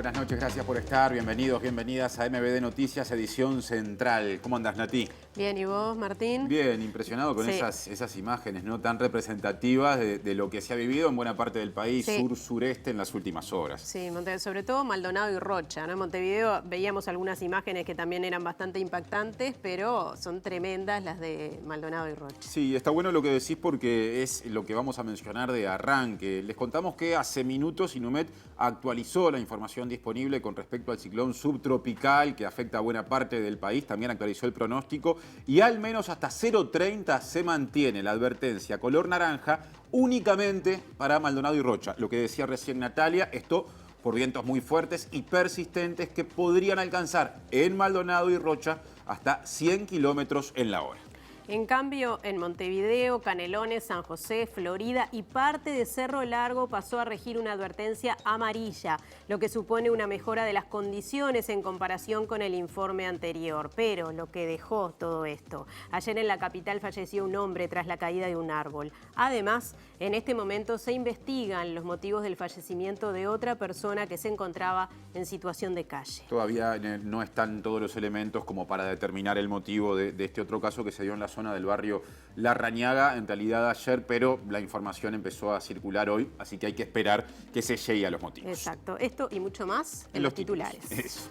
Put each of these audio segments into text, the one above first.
Buenas noches, gracias por estar. Bienvenidos, bienvenidas a MBD Noticias, edición central. ¿Cómo andás, Nati? Bien, ¿y vos, Martín? Bien, impresionado con esas imágenes, ¿no?, tan representativas de lo que se ha vivido en buena parte del país, sur-sureste, en las últimas horas. Sí, sobre todo Maldonado y Rocha, ¿no? En Montevideo veíamos algunas imágenes que también eran bastante impactantes, pero son tremendas las de Maldonado y Rocha. Sí, está bueno lo que decís porque es lo que vamos a mencionar de arranque. Les contamos que hace minutos Inumet actualizó la información disponible con respecto al ciclón subtropical que afecta a buena parte del país. También actualizó el pronóstico y al menos hasta 0:30 se mantiene la advertencia color naranja únicamente para Maldonado y Rocha. Lo que decía recién Natalia, esto por vientos muy fuertes y persistentes que podrían alcanzar en Maldonado y Rocha hasta 100 kilómetros en la hora. En cambio, en Montevideo, Canelones, San José, Florida y parte de Cerro Largo pasó a regir una advertencia amarilla, lo que supone una mejora de las condiciones en comparación con el informe anterior. Pero lo que dejó todo esto: ayer en la capital falleció un hombre tras la caída de un árbol. Además, en este momento se investigan los motivos del fallecimiento de otra persona que se encontraba en situación de calle. Todavía no están todos los elementos como para determinar el motivo de este otro caso que se dio en la zona del barrio La Rañaga, en realidad ayer, pero la información empezó a circular hoy, así que hay que esperar que se llegue a los motivos. Exacto, esto y mucho más en los titulares. Eso.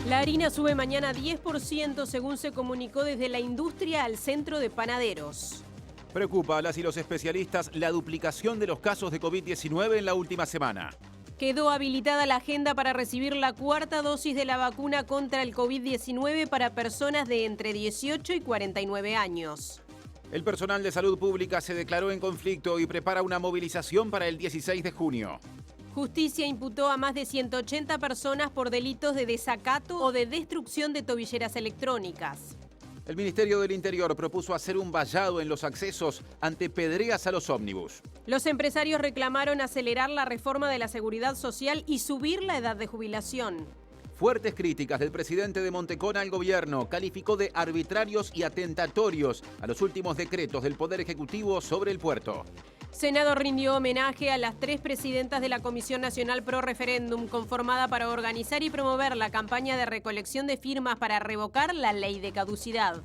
La harina sube mañana 10%, según se comunicó desde la industria al Centro de Panaderos. Preocupa a las y los especialistas la duplicación de los casos de COVID-19 en la última semana. Quedó habilitada la agenda para recibir la cuarta dosis de la vacuna contra el COVID-19 para personas de entre 18 y 49 años. El personal de salud pública se declaró en conflicto y prepara una movilización para el 16 de junio. Justicia imputó a más de 180 personas por delitos de desacato o de destrucción de tobilleras electrónicas. El Ministerio del Interior propuso hacer un vallado en los accesos ante pedreas a los ómnibus. Los empresarios reclamaron acelerar la reforma de la seguridad social y subir la edad de jubilación. Fuertes críticas del presidente de Montecona al gobierno. Calificó de arbitrarios y atentatorios a los últimos decretos del Poder Ejecutivo sobre el puerto. Senado rindió homenaje a las 3 presidentas de la Comisión Nacional Pro Referéndum, conformada para organizar y promover la campaña de recolección de firmas para revocar la ley de caducidad.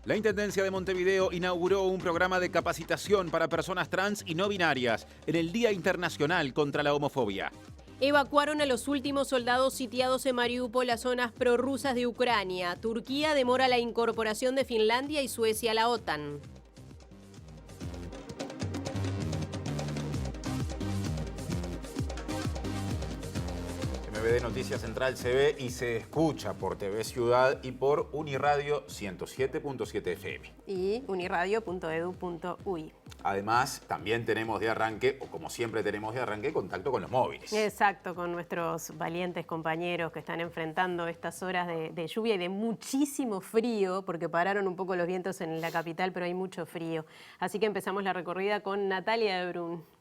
La Intendencia de Montevideo inauguró un programa de capacitación para personas trans y no binarias en el Día Internacional contra la Homofobia. Evacuaron a los últimos soldados sitiados en Mariupol, las zonas prorrusas de Ucrania. Turquía demora la incorporación de Finlandia y Suecia a la OTAN. MBD Noticias Central se ve y se escucha por TV Ciudad y por Uniradio 107.7 FM. Y uniradio.edu.uy. Además, también tenemos de arranque, o como siempre tenemos de arranque, contacto con los móviles. Exacto, con nuestros valientes compañeros que están enfrentando estas horas de lluvia y de muchísimo frío, porque pararon un poco los vientos en la capital, pero hay mucho frío. Así que empezamos la recorrida con Natalia de Brun.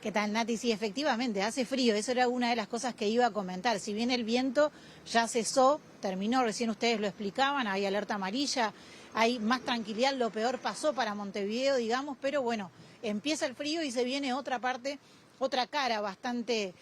¿Qué tal, Nati? Sí, efectivamente, hace frío. Eso era una de las cosas que iba a comentar. Si bien el viento ya cesó, terminó, recién ustedes lo explicaban, hay alerta amarilla, hay más tranquilidad, lo peor pasó para Montevideo, digamos, pero bueno, empieza el frío y se viene otra parte, otra cara bastante,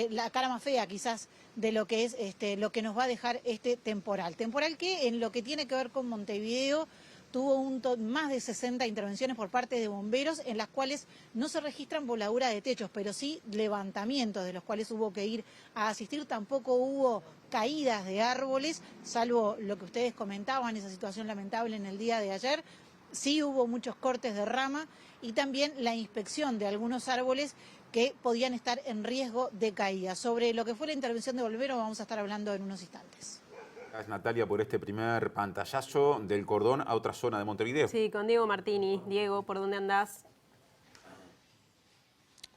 la cara más fea quizás de lo que es lo que nos va a dejar este temporal. Temporal que en lo que tiene que ver con Montevideo tuvo más de 60 intervenciones por parte de bomberos, en las cuales no se registran voladura de techos, pero sí levantamientos de los cuales hubo que ir a asistir. Tampoco hubo caídas de árboles, salvo lo que ustedes comentaban, esa situación lamentable en el día de ayer. Sí hubo muchos cortes de rama y también la inspección de algunos árboles que podían estar en riesgo de caída. Sobre lo que fue la intervención de bomberos vamos a estar hablando en unos instantes. Gracias, Natalia, por este primer pantallazo del cordón a otra zona de Montevideo. Sí, con Diego Martini. Diego, ¿por dónde andás?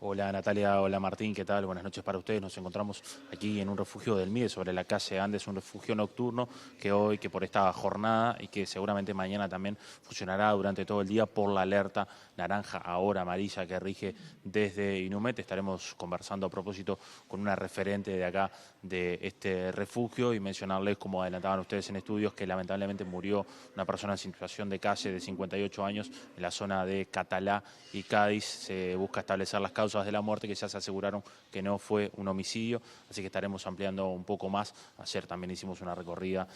Hola Natalia, hola Martín, ¿qué tal? Buenas noches para ustedes. Nos encontramos aquí en un refugio del MIDES sobre la calle Andes, un refugio nocturno que por esta jornada y que seguramente mañana también funcionará durante todo el día por la alerta naranja, ahora amarilla, que rige desde Inumet. Estaremos conversando a propósito con una referente de acá de este refugio y mencionarles, como adelantaban ustedes en estudios, que lamentablemente murió una persona en situación de calle de 58 años en la zona de Catalá y Cádiz. Se busca establecer las causas de la muerte, que ya se aseguraron que no fue un homicidio, así que estaremos ampliando un poco más. Ayer también hicimos una recorrida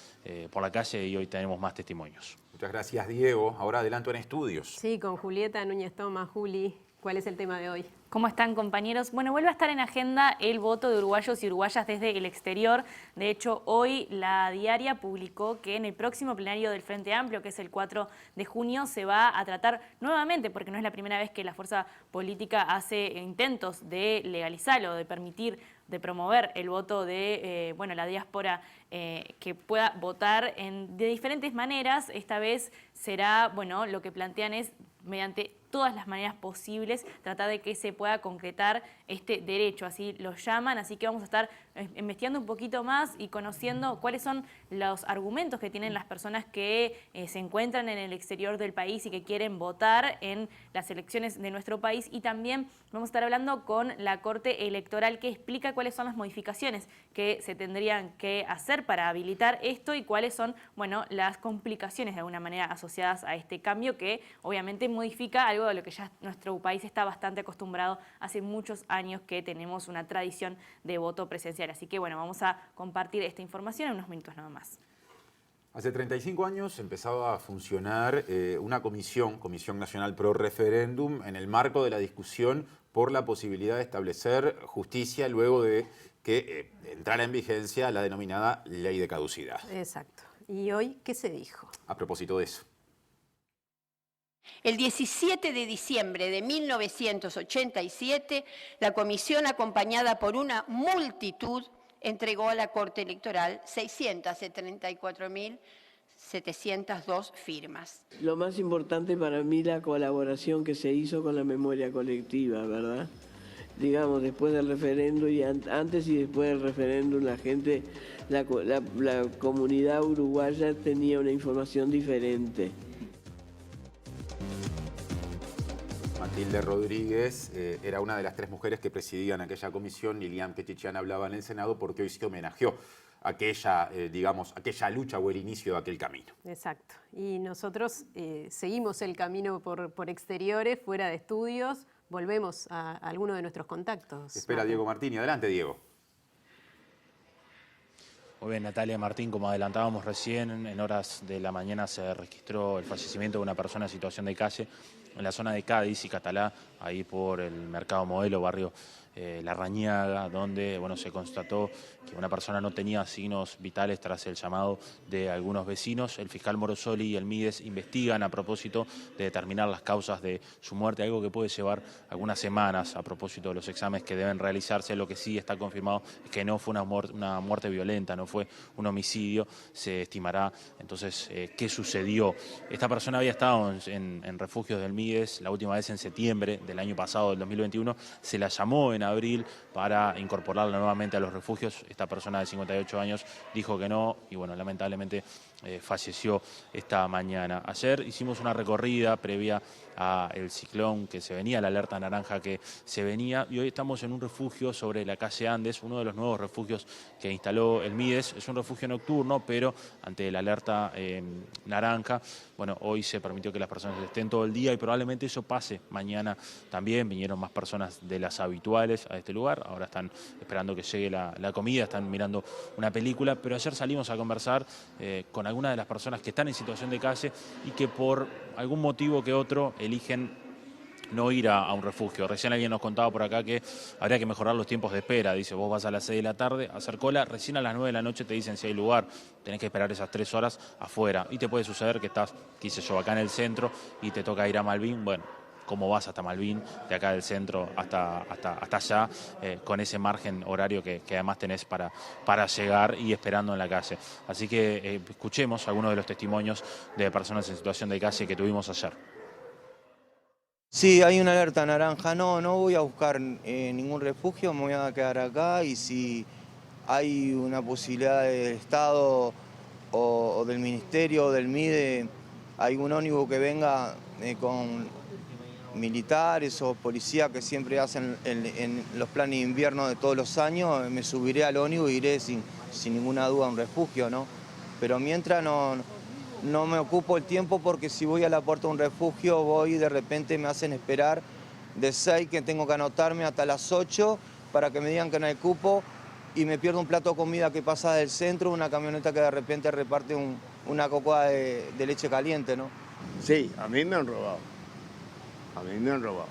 por la calle y hoy tenemos más testimonios. Muchas gracias, Diego. Ahora adelanto en estudios. Sí, con Julieta Núñez Toma. Juli, ¿cuál es el tema de hoy? ¿Cómo están, compañeros? Bueno, vuelve a estar en agenda el voto de uruguayos y uruguayas desde el exterior. De hecho, hoy la Diaria publicó que en el próximo plenario del Frente Amplio, que es el 4 de junio, se va a tratar nuevamente, porque no es la primera vez que la fuerza política hace intentos de legalizar o de permitir, de promover el voto de la diáspora que pueda votar de diferentes maneras. Esta vez será, lo que plantean es mediante todas las maneras posibles, tratar de que se pueda concretar este derecho, así lo llaman. Así que vamos a estar investigando un poquito más y conociendo cuáles son los argumentos que tienen las personas que se encuentran en el exterior del país y que quieren votar en las elecciones de nuestro país. Y también vamos a estar hablando con la Corte Electoral, que explica cuáles son las modificaciones que se tendrían que hacer para habilitar esto y cuáles son, las complicaciones de alguna manera asociadas a este cambio, que obviamente modifica algo de lo que ya nuestro país está bastante acostumbrado. Hace muchos años que tenemos una tradición de voto presencial. Así que vamos a compartir esta información en unos minutos nada más. Hace 35 años empezaba a funcionar una Comisión Nacional Pro Referéndum en el marco de la discusión por la posibilidad de establecer justicia luego de que entrara en vigencia la denominada Ley de Caducidad. Exacto. ¿Y hoy qué se dijo? A propósito de eso. El 17 de diciembre de 1987, la comisión, acompañada por una multitud, entregó a la Corte Electoral 634.702 firmas. Lo más importante para mí, la colaboración que se hizo con la memoria colectiva, ¿verdad? Digamos, después del referéndum y antes y después del referéndum, la gente, la comunidad uruguaya tenía una información diferente. Matilde Rodríguez era una de las 3 mujeres que presidían aquella comisión. Lilian Petitian hablaba en el Senado porque hoy se homenajeó aquella lucha o el inicio de aquel camino. Exacto. Y nosotros seguimos el camino por exteriores, fuera de estudios. Volvemos a alguno de nuestros contactos. Espera Diego Martini. Adelante, Diego. Muy bien, Natalia, Martín, como adelantábamos recién, en horas de la mañana se registró el fallecimiento de una persona en situación de calle en la zona de Cádiz y Catalá, ahí por el Mercado Modelo, barrio La Rañaga, donde se constató que una persona no tenía signos vitales tras el llamado de algunos vecinos. El fiscal Morosoli y el MIDES investigan a propósito de determinar las causas de su muerte, algo que puede llevar algunas semanas a propósito de los exámenes que deben realizarse. Lo que sí está confirmado es que no fue una muerte violenta, no fue un homicidio. Se estimará entonces qué sucedió. Esta persona había estado en refugios del MIDES la última vez en septiembre del año pasado, del 2021. Se la llamó en abril para incorporarla nuevamente a los refugios. Esta persona de 58 años dijo que no y lamentablemente falleció esta mañana. Ayer hicimos una recorrida previa al ciclón que se venía, la alerta naranja que se venía, y hoy estamos en un refugio sobre la calle Andes, uno de los nuevos refugios que instaló el MIDES. Es un refugio nocturno, pero ante la alerta naranja, hoy se permitió que las personas estén todo el día y probablemente eso pase mañana también. Vinieron más personas de las habituales a este lugar, ahora están esperando que llegue la comida, están mirando una película, pero ayer salimos a conversar con algunas de las personas que están en situación de calle y que por algún motivo que otro eligen no ir a un refugio. Recién alguien nos contaba por acá que habría que mejorar los tiempos de espera. Dice, vos vas a las 6 de la tarde a hacer cola, recién a las 9 de la noche te dicen si hay lugar, tenés que esperar esas 3 horas afuera. Y te puede suceder que estás, acá en el centro y te toca ir a Malvin. ¿Cómo vas hasta Malvin, de acá del centro hasta allá, con ese margen horario que además tenés para llegar y esperando en la calle? Así que escuchemos algunos de los testimonios de personas en situación de calle que tuvimos ayer. Sí, hay una alerta naranja. No voy a buscar ningún refugio, me voy a quedar acá y si hay una posibilidad del Estado o del Ministerio o del MIDE, algún ómnibus que venga con militares o policía que siempre hacen en los planes de invierno de todos los años, me subiré al ómnibus y iré sin ninguna duda a un refugio, ¿no? Pero mientras no me ocupo el tiempo porque si voy a la puerta de un refugio voy y de repente me hacen esperar de 6 que tengo que anotarme hasta las 8 para que me digan que no hay cupo y me pierdo un plato de comida que pasa del centro, una camioneta que de repente reparte una cocoa de leche caliente, ¿no? Sí, a mí me han robado. A mí me han robado.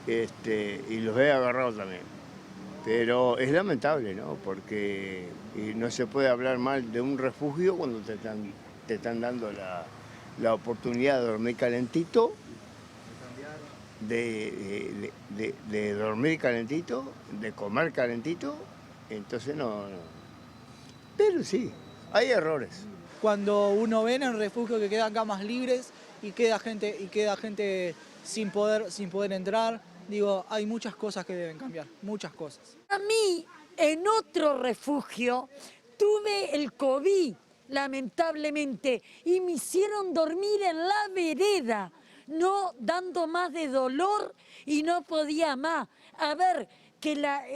Y los he agarrado también. Pero es lamentable, ¿no? Porque no se puede hablar mal de un refugio cuando te están dando la oportunidad de dormir calentito, de dormir calentito, de comer calentito. Entonces no. Pero sí, hay errores. Cuando uno ve en el refugio que quedan camas libres y queda gente sin poder entrar, digo, hay muchas cosas que deben cambiar, muchas cosas. A mí, en otro refugio, tuve el COVID, lamentablemente, y me hicieron dormir en la vereda, no dando más de dolor y no podía más. A ver, que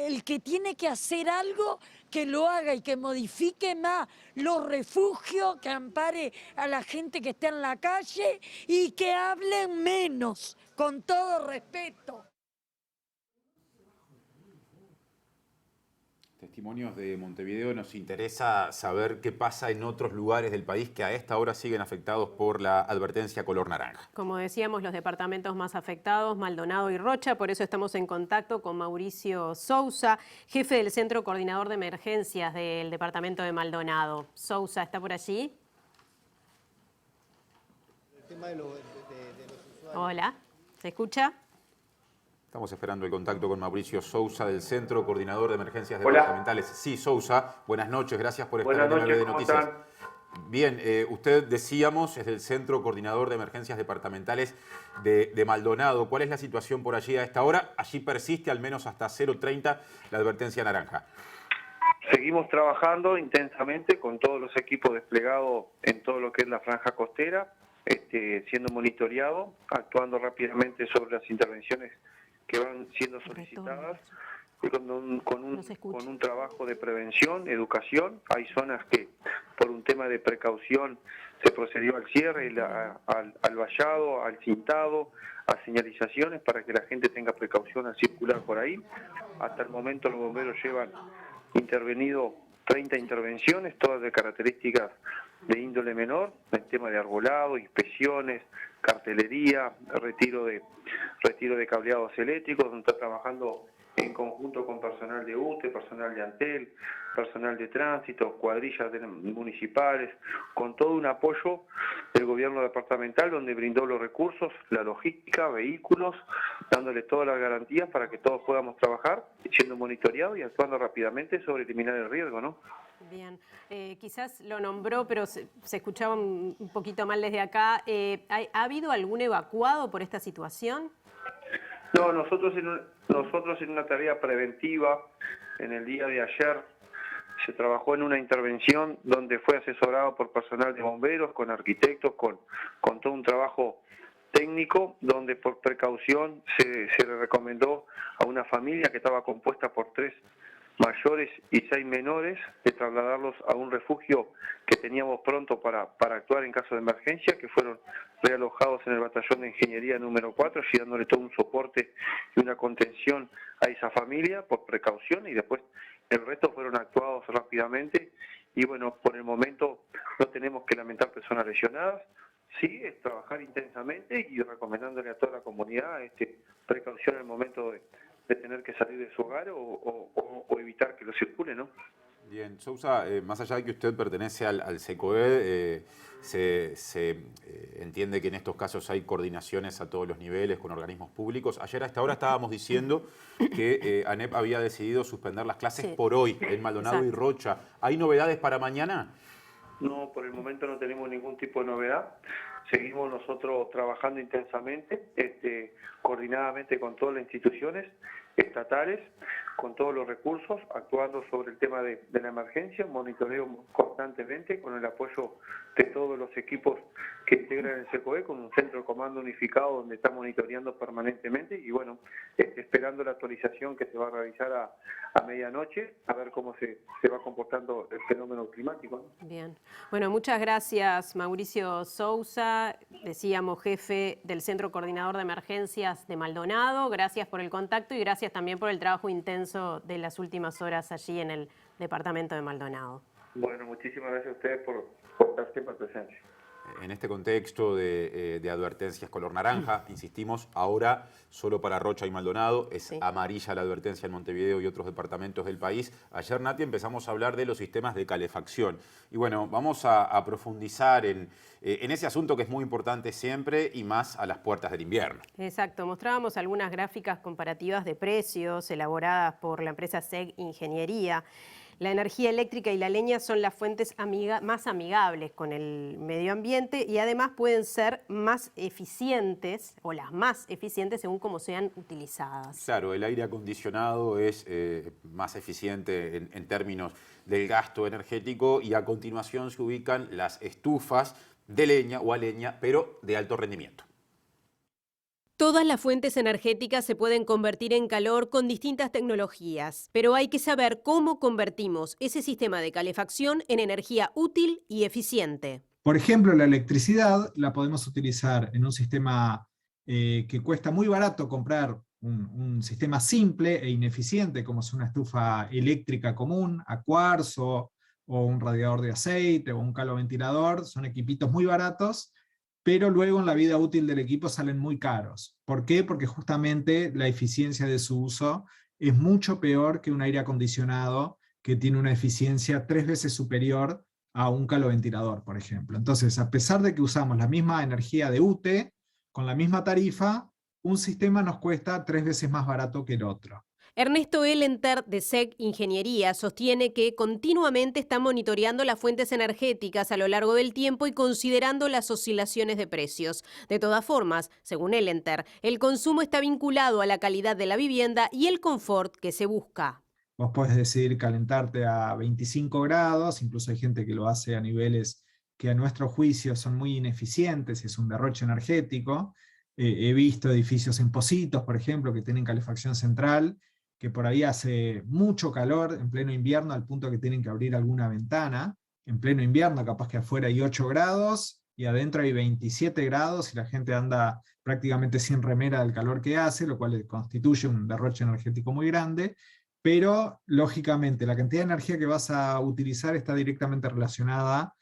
el que tiene que hacer algo, que lo haga y que modifique más los refugios, que ampare a la gente que está en la calle y que hablen menos, con todo respeto. Testimonios de Montevideo, nos interesa saber qué pasa en otros lugares del país que a esta hora siguen afectados por la advertencia color naranja. Como decíamos, los departamentos más afectados, Maldonado y Rocha, por eso estamos en contacto con Mauricio Sousa, jefe del Centro Coordinador de Emergencias del departamento de Maldonado. Sousa, ¿está por allí? El tema de los usuarios. Hola, ¿se escucha? Estamos esperando el contacto con Mauricio Sousa del Centro Coordinador de Emergencias Departamentales. Sí, Sousa, buenas noches, gracias por estar en MB de Noticias. Bien, usted decíamos es del Centro Coordinador de Emergencias Departamentales de Maldonado. ¿Cuál es la situación por allí a esta hora? Allí persiste al menos hasta 0:30 la advertencia naranja. Seguimos trabajando intensamente con todos los equipos desplegados en todo lo que es la franja costera, siendo monitoreado, actuando rápidamente sobre las intervenciones que van siendo solicitadas con un trabajo de prevención, educación. Hay zonas que por un tema de precaución se procedió al cierre, al vallado, al cintado, a señalizaciones para que la gente tenga precaución al circular por ahí. Hasta el momento los bomberos llevan intervenido 30 intervenciones, todas de características de índole menor, en tema de arbolado, inspecciones, cartelería, retiro de cableados eléctricos, donde está trabajando en conjunto con personal de UTE, personal de Antel, personal de tránsito, cuadrillas municipales, con todo un apoyo del gobierno departamental, donde brindó los recursos, la logística, vehículos, dándole todas las garantías para que todos podamos trabajar, siendo monitoreados y actuando rápidamente sobre eliminar el riesgo, ¿no? Bien, quizás lo nombró, pero se escuchaba un poquito mal desde acá. ¿Ha habido algún evacuado por esta situación? No, nosotros en una tarea preventiva, en el día de ayer, se trabajó en una intervención donde fue asesorado por personal de bomberos, con arquitectos, con todo un trabajo técnico, donde por precaución se le recomendó a una familia que estaba compuesta por 3 mayores y 6 menores, de trasladarlos a un refugio que teníamos pronto para actuar en caso de emergencia, que fueron realojados en el batallón de ingeniería número 4, allí dándole todo un soporte y una contención a esa familia por precaución, y después el resto fueron actuados rápidamente. Y bueno, por el momento no tenemos que lamentar personas lesionadas. Sí, es trabajar intensamente y recomendándole a toda la comunidad precaución en el momento de tener que salir de su hogar o evitar que lo circule, ¿no? Bien, Sousa, más allá de que usted pertenece al SECOED, se entiende que en estos casos hay coordinaciones a todos los niveles con organismos públicos. Ayer a esta hora estábamos diciendo que ANEP había decidido suspender las clases por hoy en Maldonado y Rocha. ¿Hay novedades para mañana? No, por el momento no tenemos ningún tipo de novedad. Seguimos nosotros trabajando intensamente, coordinadamente con todas las instituciones estatales, con todos los recursos, actuando sobre el tema de la emergencia, monitoreo constantemente con el apoyo de todos los equipos que integran el SECOE, con un centro de comando unificado donde está monitoreando permanentemente y bueno, esperando la actualización que se va a realizar a medianoche, a ver cómo se va comportando el fenómeno climático, ¿no? Bien. Bueno, muchas gracias, Mauricio Sousa, decíamos jefe del Centro Coordinador de Emergencias de Maldonado. Gracias por el contacto y gracias también por el trabajo intenso de las últimas horas allí en el departamento de Maldonado. Bueno, muchísimas gracias a ustedes por estar siempre presentes. En este contexto de advertencias color naranja, insistimos, ahora solo para Rocha y Maldonado, es amarilla la advertencia en Montevideo y otros departamentos del país. Ayer, Nati, empezamos a hablar de los sistemas de calefacción. Y bueno, vamos a profundizar en ese asunto que es muy importante siempre y más a las puertas del invierno. Exacto, mostrábamos algunas gráficas comparativas de precios elaboradas por la empresa SEG Ingeniería. La energía eléctrica y la leña son las fuentes más amigables con el medio ambiente y además pueden ser más eficientes o las más eficientes según cómo sean utilizadas. Claro, el aire acondicionado es más eficiente en términos del gasto energético y a continuación se ubican las estufas de leña o a leña, pero de alto rendimiento. Todas las fuentes energéticas se pueden convertir en calor con distintas tecnologías, pero hay que saber cómo convertimos ese sistema de calefacción en energía útil y eficiente. Por ejemplo, la electricidad la podemos utilizar en un sistema que cuesta muy barato comprar un sistema simple e ineficiente, como es una estufa eléctrica común, a cuarzo, o un radiador de aceite, o un caloventilador. Son equipitos muy baratos, pero luego en la vida útil del equipo salen muy caros. ¿Por qué? Porque justamente la eficiencia de su uso es mucho peor que un aire acondicionado que tiene una eficiencia 3 veces superior a un caloventilador, por ejemplo. Entonces, a pesar de que usamos la misma energía de UTE, con la misma tarifa, un sistema nos cuesta 3 veces más barato que el otro. Ernesto Ellenter, de SEG Ingeniería, sostiene que continuamente está monitoreando las fuentes energéticas a lo largo del tiempo y considerando las oscilaciones de precios. De todas formas, según Ellenter, el consumo está vinculado a la calidad de la vivienda y el confort que se busca. Vos podés decidir calentarte a 25 grados, incluso hay gente que lo hace a niveles que a nuestro juicio son muy ineficientes, es un derroche energético. He visto edificios en Pocitos, por ejemplo, que tienen calefacción central, que por ahí hace mucho calor en pleno invierno al punto que tienen que abrir alguna ventana. En pleno invierno capaz que afuera hay 8 grados y adentro hay 27 grados y la gente anda prácticamente sin remera del calor que hace, lo cual constituye un derroche energético muy grande, pero lógicamente la cantidad de energía que vas a utilizar está directamente relacionada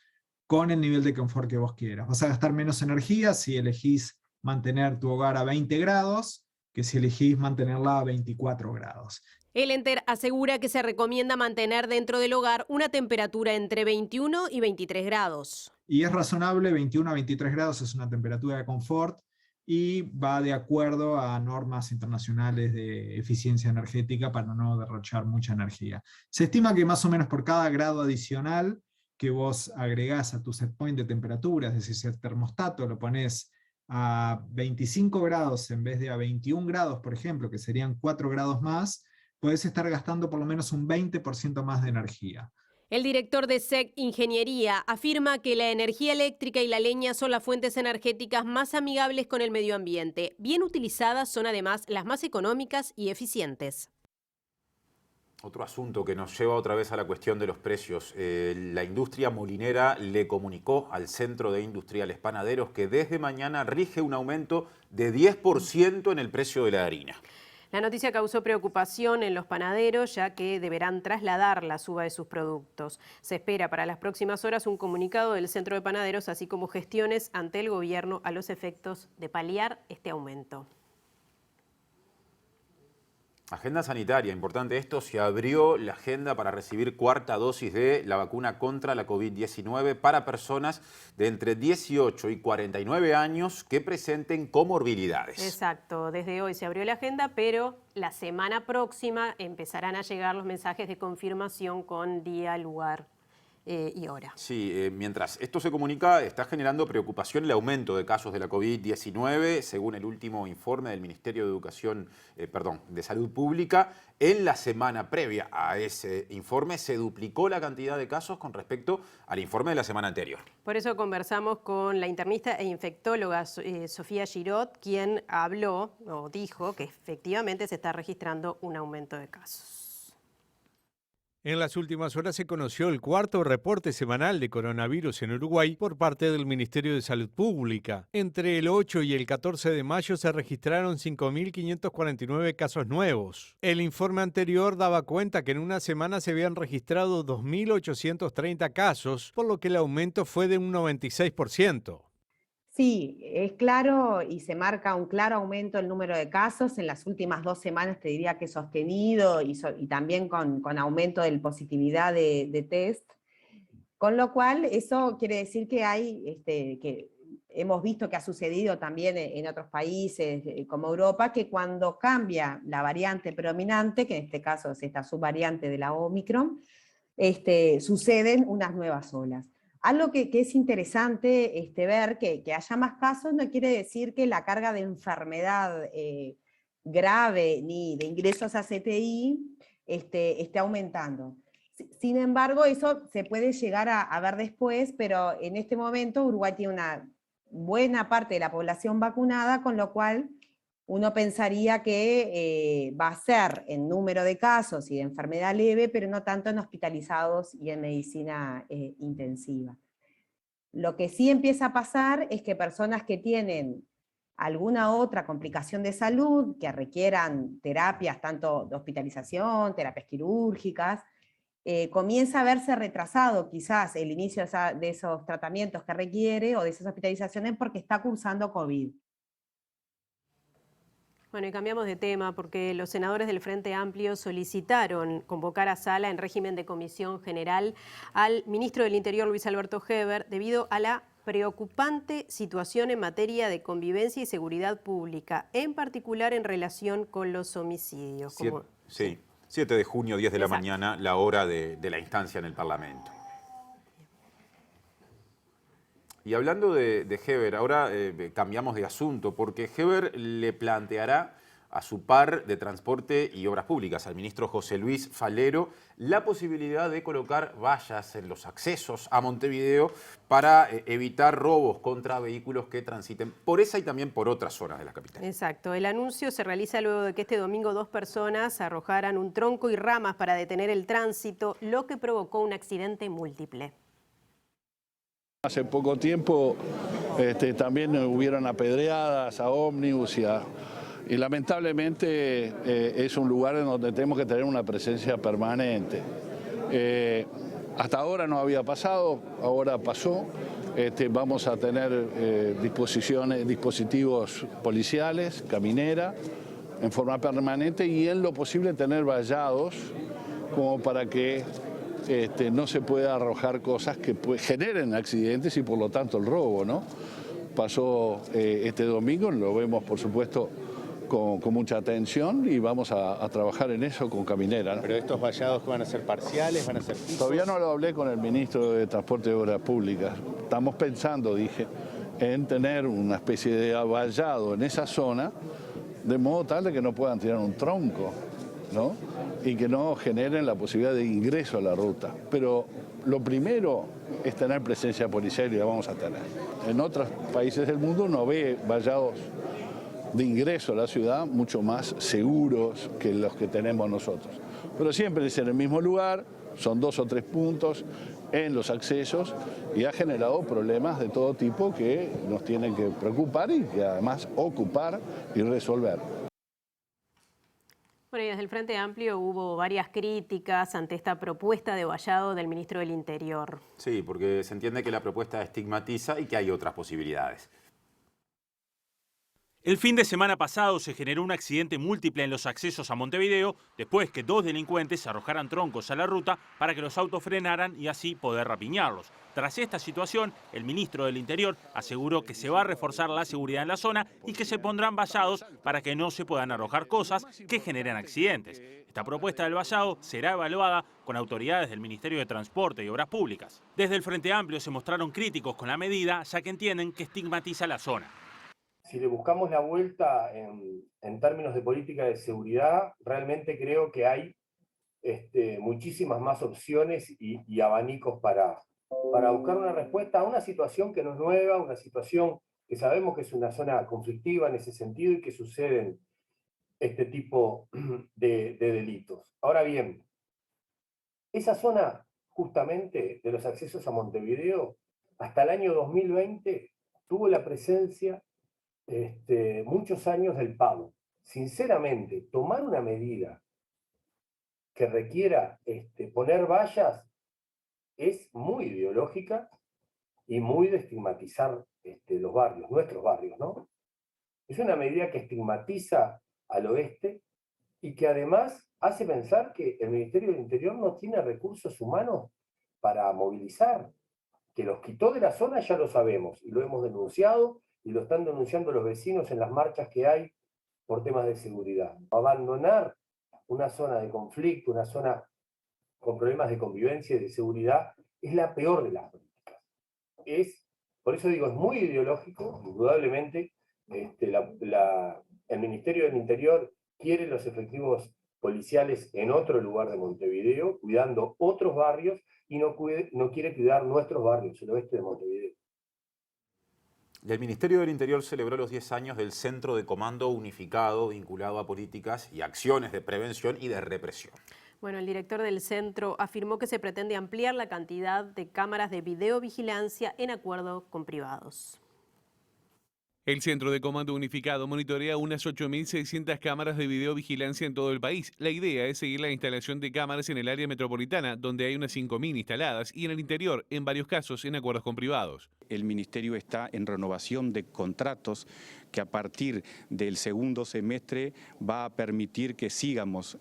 con el nivel de confort que vos quieras. Vas a gastar menos energía si elegís mantener tu hogar a 20 grados, que si elegís mantenerla a 24 grados. Ellenter asegura que se recomienda mantener dentro del hogar una temperatura entre 21 y 23 grados. Y es razonable, 21 a 23 grados es una temperatura de confort y va de acuerdo a normas internacionales de eficiencia energética para no derrochar mucha energía. Se estima que más o menos por cada grado adicional que vos agregás a tu set point de temperatura, es decir, si el termostato lo pones a 25 grados en vez de a 21 grados, por ejemplo, que serían 4 grados más, podés estar gastando por lo menos un 20% más de energía. El director de SEG Ingeniería afirma que la energía eléctrica y la leña son las fuentes energéticas más amigables con el medio ambiente. Bien utilizadas son además las más económicas y eficientes. Otro asunto que nos lleva otra vez a la cuestión de los precios. La industria molinera le comunicó al Centro de Industriales Panaderos que desde mañana rige un aumento de 10% en el precio de la harina. La noticia causó preocupación en los panaderos, ya que deberán trasladar la suba de sus productos. Se espera para las próximas horas un comunicado del Centro de Panaderos, así como gestiones ante el gobierno a los efectos de paliar este aumento. Agenda sanitaria, importante esto, se abrió la agenda para recibir cuarta dosis de la vacuna contra la COVID-19 para personas de entre 18 y 49 años que presenten comorbilidades. Exacto, desde hoy se abrió la agenda, pero la semana próxima empezarán a llegar los mensajes de confirmación con día, lugar y hora. Sí, mientras esto se comunica, está generando preocupación el aumento de casos de la COVID-19, según el último informe del Ministerio de Salud Pública. En la semana previa a ese informe se duplicó la cantidad de casos con respecto al informe de la semana anterior. Por eso conversamos con la internista e infectóloga Sofía Girot, quien habló o dijo que efectivamente se está registrando un aumento de casos. En las últimas horas se conoció el cuarto reporte semanal de coronavirus en Uruguay por parte del Ministerio de Salud Pública. Entre el 8 y el 14 de mayo se registraron 5.549 casos nuevos. El informe anterior daba cuenta que en una semana se habían registrado 2.830 casos, por lo que el aumento fue de un 96%. Sí, es claro y se marca un claro aumento del número de casos. En las últimas 2 semanas te diría que sostenido y también con aumento de positividad de test. Con lo cual, eso quiere decir que que hemos visto que ha sucedido también en otros países como Europa, que cuando cambia la variante predominante, que en este caso es esta subvariante de la Omicron, suceden unas nuevas olas. Algo que es interesante ver que haya más casos no quiere decir que la carga de enfermedad grave ni de ingresos a CTI esté aumentando. Sin embargo, eso se puede llegar a ver después, pero en este momento Uruguay tiene una buena parte de la población vacunada, con lo cual uno pensaría que va a ser en número de casos y de enfermedad leve, pero no tanto en hospitalizados y en medicina intensiva. Lo que sí empieza a pasar es que personas que tienen alguna otra complicación de salud, que requieran terapias, tanto de hospitalización, terapias quirúrgicas, comienza a verse retrasado quizás el inicio de esos tratamientos que requiere o de esas hospitalizaciones porque está cursando COVID. Bueno, y cambiamos de tema porque los senadores del Frente Amplio solicitaron convocar a sala en régimen de comisión general al ministro del Interior, Luis Alberto Heber, debido a la preocupante situación en materia de convivencia y seguridad pública, en particular en relación con los homicidios. Sí, 7 de junio, 10 de la mañana, la hora de la instancia en el Parlamento. Y hablando de Heber, ahora cambiamos de asunto, porque Heber le planteará a su par de Transporte y Obras Públicas, al ministro José Luis Falero, la posibilidad de colocar vallas en los accesos a Montevideo para evitar robos contra vehículos que transiten por esa y también por otras zonas de la capital. Exacto. El anuncio se realiza luego de que este domingo 2 personas arrojaran un tronco y ramas para detener el tránsito, lo que provocó un accidente múltiple. Hace poco tiempo también hubieron apedreadas a ómnibus y lamentablemente es un lugar en donde tenemos que tener una presencia permanente. Hasta ahora no había pasado, ahora pasó. Vamos a tener dispositivos policiales, caminera, en forma permanente y en lo posible tener vallados como para que no se pueda arrojar cosas que generen accidentes y por lo tanto el robo, ¿no? Pasó este domingo, lo vemos por supuesto con mucha atención y vamos a trabajar en eso con caminera, ¿no? ¿Pero estos vallados van a ser parciales, van a ser fijos? Todavía no lo hablé con el ministro de Transporte y Obras Públicas. Estamos pensando, dije, en tener una especie de vallado en esa zona de modo tal de que no puedan tirar un tronco, ¿no? Y que no generen la posibilidad de ingreso a la ruta. Pero lo primero es tener presencia policial y la vamos a tener. En otros países del mundo no ve vallados de ingreso a la ciudad mucho más seguros que los que tenemos nosotros. Pero siempre es en el mismo lugar, son 2 o 3 puntos en los accesos y ha generado problemas de todo tipo que nos tienen que preocupar y que además ocupar y resolver. Bueno, y desde el Frente Amplio hubo varias críticas ante esta propuesta de vallado del ministro del Interior. Sí, porque se entiende que la propuesta estigmatiza y que hay otras posibilidades. El fin de semana pasado se generó un accidente múltiple en los accesos a Montevideo después que 2 delincuentes arrojaran troncos a la ruta para que los autos frenaran y así poder rapiñarlos. Tras esta situación, el ministro del Interior aseguró que se va a reforzar la seguridad en la zona y que se pondrán vallados para que no se puedan arrojar cosas que generen accidentes. Esta propuesta del vallado será evaluada con autoridades del Ministerio de Transporte y Obras Públicas. Desde el Frente Amplio se mostraron críticos con la medida, ya que entienden que estigmatiza la zona. Si le buscamos la vuelta en términos de política de seguridad, realmente creo que hay muchísimas más opciones y abanicos para buscar una respuesta a una situación que no es nueva, una situación que sabemos que es una zona conflictiva en ese sentido y que suceden este tipo de delitos. Ahora bien, esa zona justamente de los accesos a Montevideo, hasta el año 2020 tuvo la presencia muchos años del pago. Sinceramente, tomar una medida que requiera poner vallas es muy ideológica y muy de estigmatizar los barrios, nuestros barrios, ¿no? Es una medida que estigmatiza al oeste y que además hace pensar que el Ministerio del Interior no tiene recursos humanos para movilizar, que los quitó de la zona ya lo sabemos y lo hemos denunciado y lo están denunciando los vecinos en las marchas que hay por temas de seguridad. Abandonar una zona de conflicto, una zona con problemas de convivencia y de seguridad, es la peor de las políticas. Por eso digo, es muy ideológico, indudablemente. El Ministerio del Interior quiere los efectivos policiales en otro lugar de Montevideo, cuidando otros barrios, y no quiere cuidar nuestros barrios, el oeste de Montevideo. Y el Ministerio del Interior celebró los 10 años del Centro de Comando Unificado vinculado a políticas y acciones de prevención y de represión. Bueno, el director del centro afirmó que se pretende ampliar la cantidad de cámaras de videovigilancia en acuerdo con privados. El Centro de Comando Unificado monitorea unas 8.600 cámaras de videovigilancia en todo el país. La idea es seguir la instalación de cámaras en el área metropolitana, donde hay unas 5.000 instaladas, y en el interior, en varios casos, en acuerdos con privados. El Ministerio está en renovación de contratos que a partir del segundo semestre va a permitir que sigamos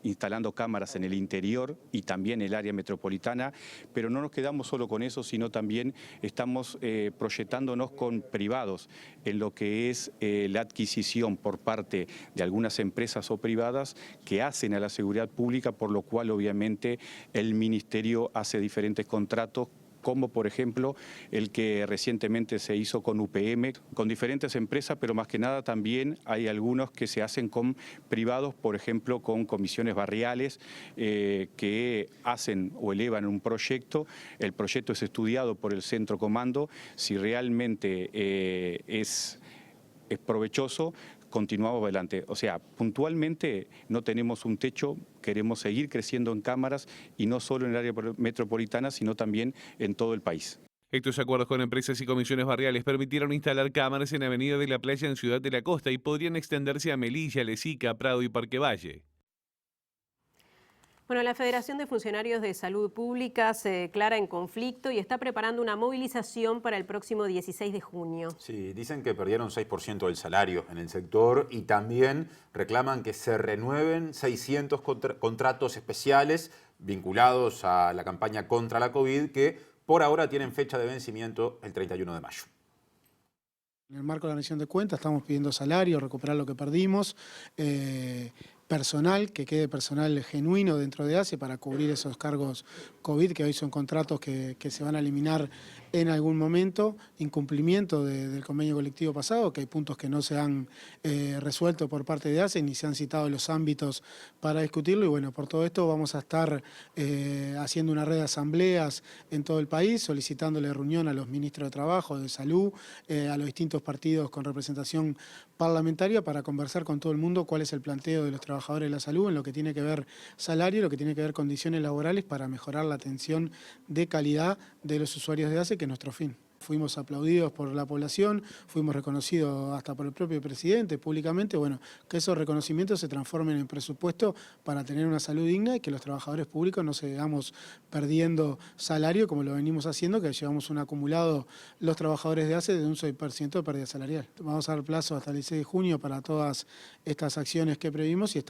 instalando cámaras en el interior y también en el área metropolitana, pero no nos quedamos solo con eso, sino también estamos proyectándonos con privados en lo que es la adquisición por parte de algunas empresas o privadas que hacen a la seguridad pública, por lo cual obviamente el Ministerio hace diferentes contratos, como por ejemplo el que recientemente se hizo con UPM, con diferentes empresas, pero más que nada también hay algunos que se hacen con privados, por ejemplo con comisiones barriales que hacen o elevan un proyecto. El proyecto es estudiado por el Centro Comando. Si realmente es provechoso, continuamos adelante. O sea, puntualmente no tenemos un techo, queremos seguir creciendo en cámaras y no solo en el área metropolitana, sino también en todo el país. Estos acuerdos con empresas y comisiones barriales permitieron instalar cámaras en Avenida de la Playa en Ciudad de la Costa y podrían extenderse a Melilla, Lesica, Prado y Parque Valle. Bueno, la Federación de Funcionarios de Salud Pública se declara en conflicto y está preparando una movilización para el próximo 16 de junio. Sí, dicen que perdieron 6% del salario en el sector y también reclaman que se renueven 600 contratos especiales vinculados a la campaña contra la COVID que por ahora tienen fecha de vencimiento el 31 de mayo. En el marco de la rendición de cuentas estamos pidiendo salario, recuperar lo que perdimos, personal, que quede personal genuino dentro de ACE para cubrir esos cargos COVID, que hoy son contratos que se van a eliminar en algún momento, incumplimiento del convenio colectivo pasado, que hay puntos que no se han resuelto por parte de ACE, ni se han citado los ámbitos para discutirlo, y bueno, por todo esto vamos a estar haciendo una red de asambleas en todo el país, solicitándole reunión a los ministros de Trabajo, de Salud, a los distintos partidos con representación parlamentaria para conversar con todo el mundo cuál es el planteo de los trabajadores de la salud en lo que tiene que ver salario, lo que tiene que ver condiciones laborales para mejorar la atención de calidad de los usuarios de ACE, que es nuestro fin. fuimos aplaudidos por la población, fuimos reconocidos hasta por el propio presidente públicamente, bueno, que esos reconocimientos se transformen en presupuesto para tener una salud digna y que los trabajadores públicos no sigamos perdiendo salario como lo venimos haciendo, que llevamos un acumulado los trabajadores de ACE de un 6% de pérdida salarial. Vamos a dar plazo hasta el 16 de junio para todas estas acciones que previmos y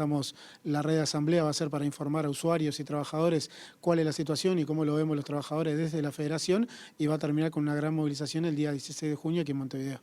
la red de asamblea va a ser para informar a usuarios y trabajadores cuál es la situación y cómo lo vemos los trabajadores desde la federación y va a terminar con una gran movilización el día 16 de junio aquí en Montevideo.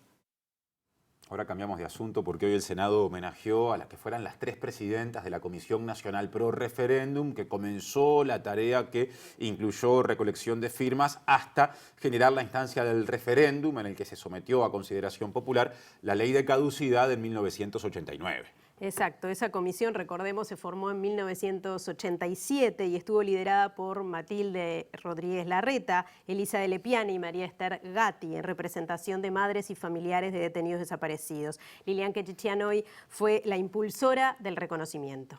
Ahora cambiamos de asunto porque hoy el Senado homenajeó a las que fueran las 3 presidentas de la Comisión Nacional Pro Referéndum, que comenzó la tarea que incluyó recolección de firmas hasta generar la instancia del referéndum en el que se sometió a consideración popular la ley de caducidad en 1989. Exacto, esa comisión, recordemos, se formó en 1987 y estuvo liderada por Matilde Rodríguez Larreta, Elisa de Lepiane y María Esther Gatti, en representación de madres y familiares de detenidos desaparecidos. Lilian Quechichianoy fue la impulsora del reconocimiento.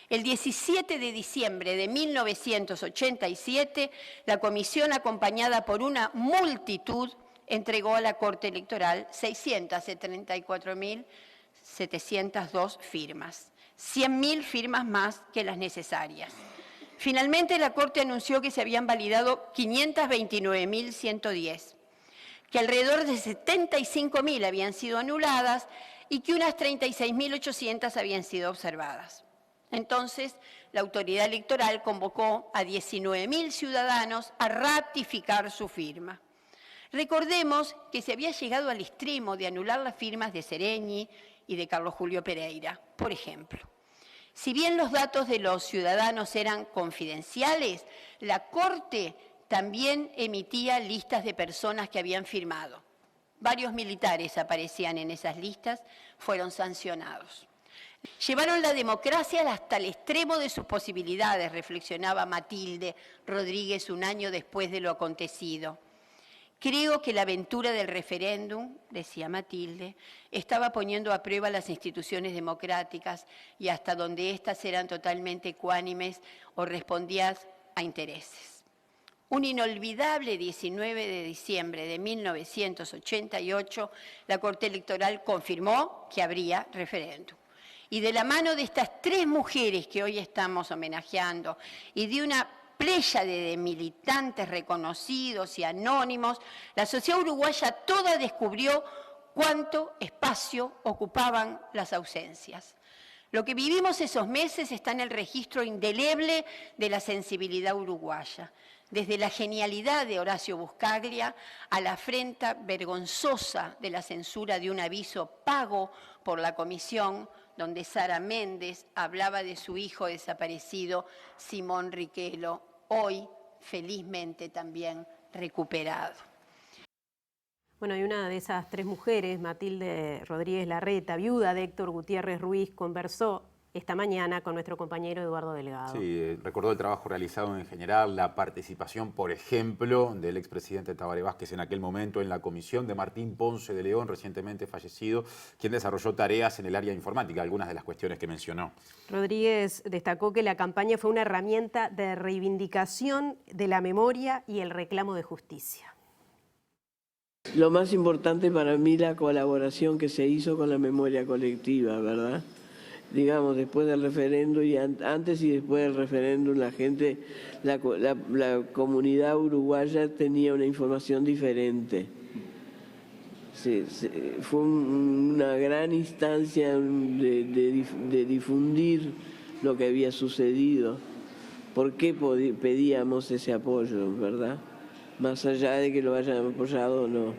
El 17 de diciembre de 1987, la comisión, acompañada por una multitud, entregó a la Corte Electoral 634.702 firmas, 100.000 firmas más que las necesarias. Finalmente, la Corte anunció que se habían validado 529.110, que alrededor de 75.000 habían sido anuladas y que unas 36.800 habían sido observadas. Entonces, la autoridad electoral convocó a 19.000 ciudadanos a ratificar su firma. Recordemos que se había llegado al extremo de anular las firmas de Sereñi y de Carlos Julio Pereira, por ejemplo. Si bien los datos de los ciudadanos eran confidenciales, la Corte también emitía listas de personas que habían firmado. Varios militares aparecían en esas listas, fueron sancionados. Llevaron la democracia hasta el extremo de sus posibilidades, reflexionaba Matilde Rodríguez un año después de lo acontecido. Creo que la aventura del referéndum, decía Matilde, estaba poniendo a prueba las instituciones democráticas y hasta donde éstas eran totalmente ecuánimes o respondían a intereses. Un inolvidable 19 de diciembre de 1988, la Corte Electoral confirmó que habría referéndum. Y de la mano de estas 3 mujeres que hoy estamos homenajeando y de una pléyade de militantes reconocidos y anónimos, la sociedad uruguaya toda descubrió cuánto espacio ocupaban las ausencias. Lo que vivimos esos meses está en el registro indeleble de la sensibilidad uruguaya, desde la genialidad de Horacio Buscaglia a la afrenta vergonzosa de la censura de un aviso pago por la comisión, donde Sara Méndez hablaba de su hijo desaparecido, Simón Riquelo, hoy felizmente también recuperado. Bueno, y una de esas 3 mujeres, Matilde Rodríguez Larreta, viuda de Héctor Gutiérrez Ruiz, conversó esta mañana con nuestro compañero Eduardo Delgado. Sí, recordó el trabajo realizado en general, la participación, por ejemplo, del expresidente Tabaré Vázquez en aquel momento en la comisión, de Martín Ponce de León, recientemente fallecido, quien desarrolló tareas en el área informática, algunas de las cuestiones que mencionó. Rodríguez destacó que la campaña fue una herramienta de reivindicación de la memoria y el reclamo de justicia. Lo más importante para mí la colaboración que se hizo con la memoria colectiva, ¿verdad? Digamos, después del referéndum y antes y después del referéndum la gente, la comunidad uruguaya tenía una información diferente. Fue una gran instancia de difundir lo que había sucedido. ¿Por qué pedíamos ese apoyo, verdad? Más allá de que lo hayan apoyado o no.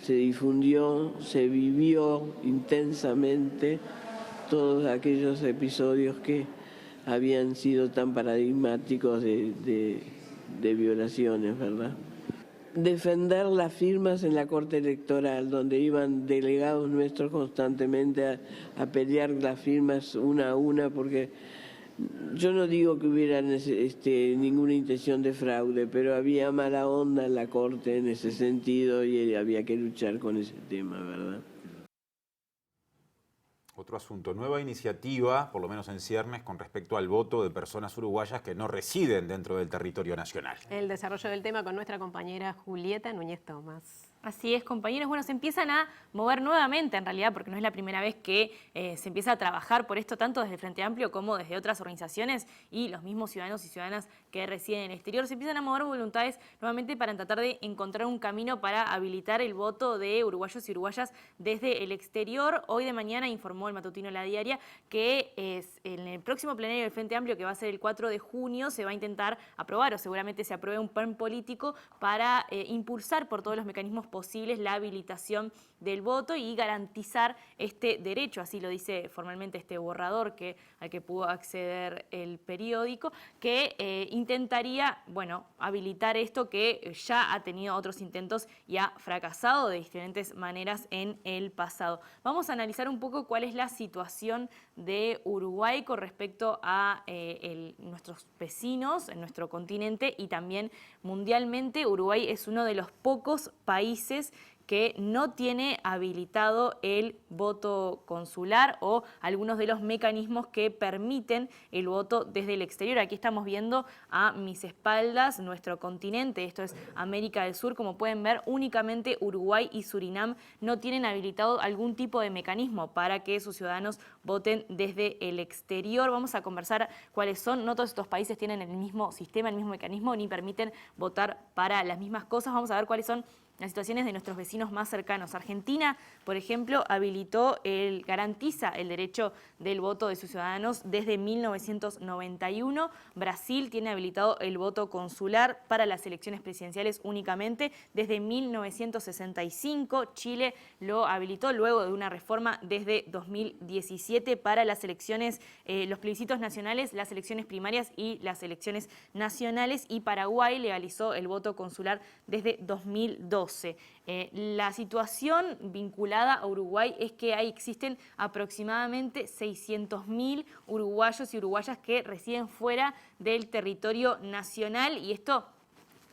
Se difundió, se vivió intensamente todos aquellos episodios que habían sido tan paradigmáticos de violaciones, ¿verdad? Defender las firmas en la Corte Electoral, donde iban delegados nuestros constantemente a pelear las firmas una a una, porque yo no digo que hubiera ninguna intención de fraude, pero había mala onda en la Corte en ese sentido y había que luchar con ese tema, ¿verdad? Otro asunto, nueva iniciativa, por lo menos en ciernes, con respecto al voto de personas uruguayas que no residen dentro del territorio nacional. El desarrollo del tema con nuestra compañera Julieta Núñez Tomás. Así es, compañeros. Bueno, se empiezan a mover nuevamente, en realidad, porque no es la primera vez que se empieza a trabajar por esto, tanto desde el Frente Amplio como desde otras organizaciones y los mismos ciudadanos y ciudadanas que residen en el exterior. Se empiezan a mover voluntades nuevamente para tratar de encontrar un camino para habilitar el voto de uruguayos y uruguayas desde el exterior. Hoy de mañana informó el matutino La Diaria que en el próximo plenario del Frente Amplio, que va a ser el 4 de junio, se va a intentar aprobar, o seguramente se apruebe, un plan político para impulsar por todos los mecanismos posibles la habilitación del voto y garantizar este derecho, así lo dice formalmente este borrador al que pudo acceder el periódico, que intentaría, bueno, habilitar esto que ya ha tenido otros intentos y ha fracasado de diferentes maneras en el pasado. Vamos a analizar un poco cuál es la situación de Uruguay con respecto a nuestros vecinos en nuestro continente y también mundialmente. Uruguay es uno de los pocos países que no tiene habilitado el voto consular o algunos de los mecanismos que permiten el voto desde el exterior. Aquí estamos viendo a mis espaldas nuestro continente, esto es América del Sur. Como pueden ver, únicamente Uruguay y Surinam no tienen habilitado algún tipo de mecanismo para que sus ciudadanos voten desde el exterior. Vamos a conversar cuáles son. No todos estos países tienen el mismo sistema, el mismo mecanismo, ni permiten votar para las mismas cosas. Vamos a ver cuáles son las situaciones de nuestros vecinos más cercanos. Argentina, por ejemplo, garantiza el derecho del voto de sus ciudadanos desde 1991. Brasil tiene habilitado el voto consular para las elecciones presidenciales únicamente desde 1965. Chile lo habilitó luego de una reforma desde 2017 para las elecciones, los plebiscitos nacionales, las elecciones primarias y las elecciones nacionales. Y Paraguay legalizó el voto consular desde 2012. La situación vinculada a Uruguay es que existen aproximadamente 600.000 uruguayos y uruguayas que residen fuera del territorio nacional, y esto,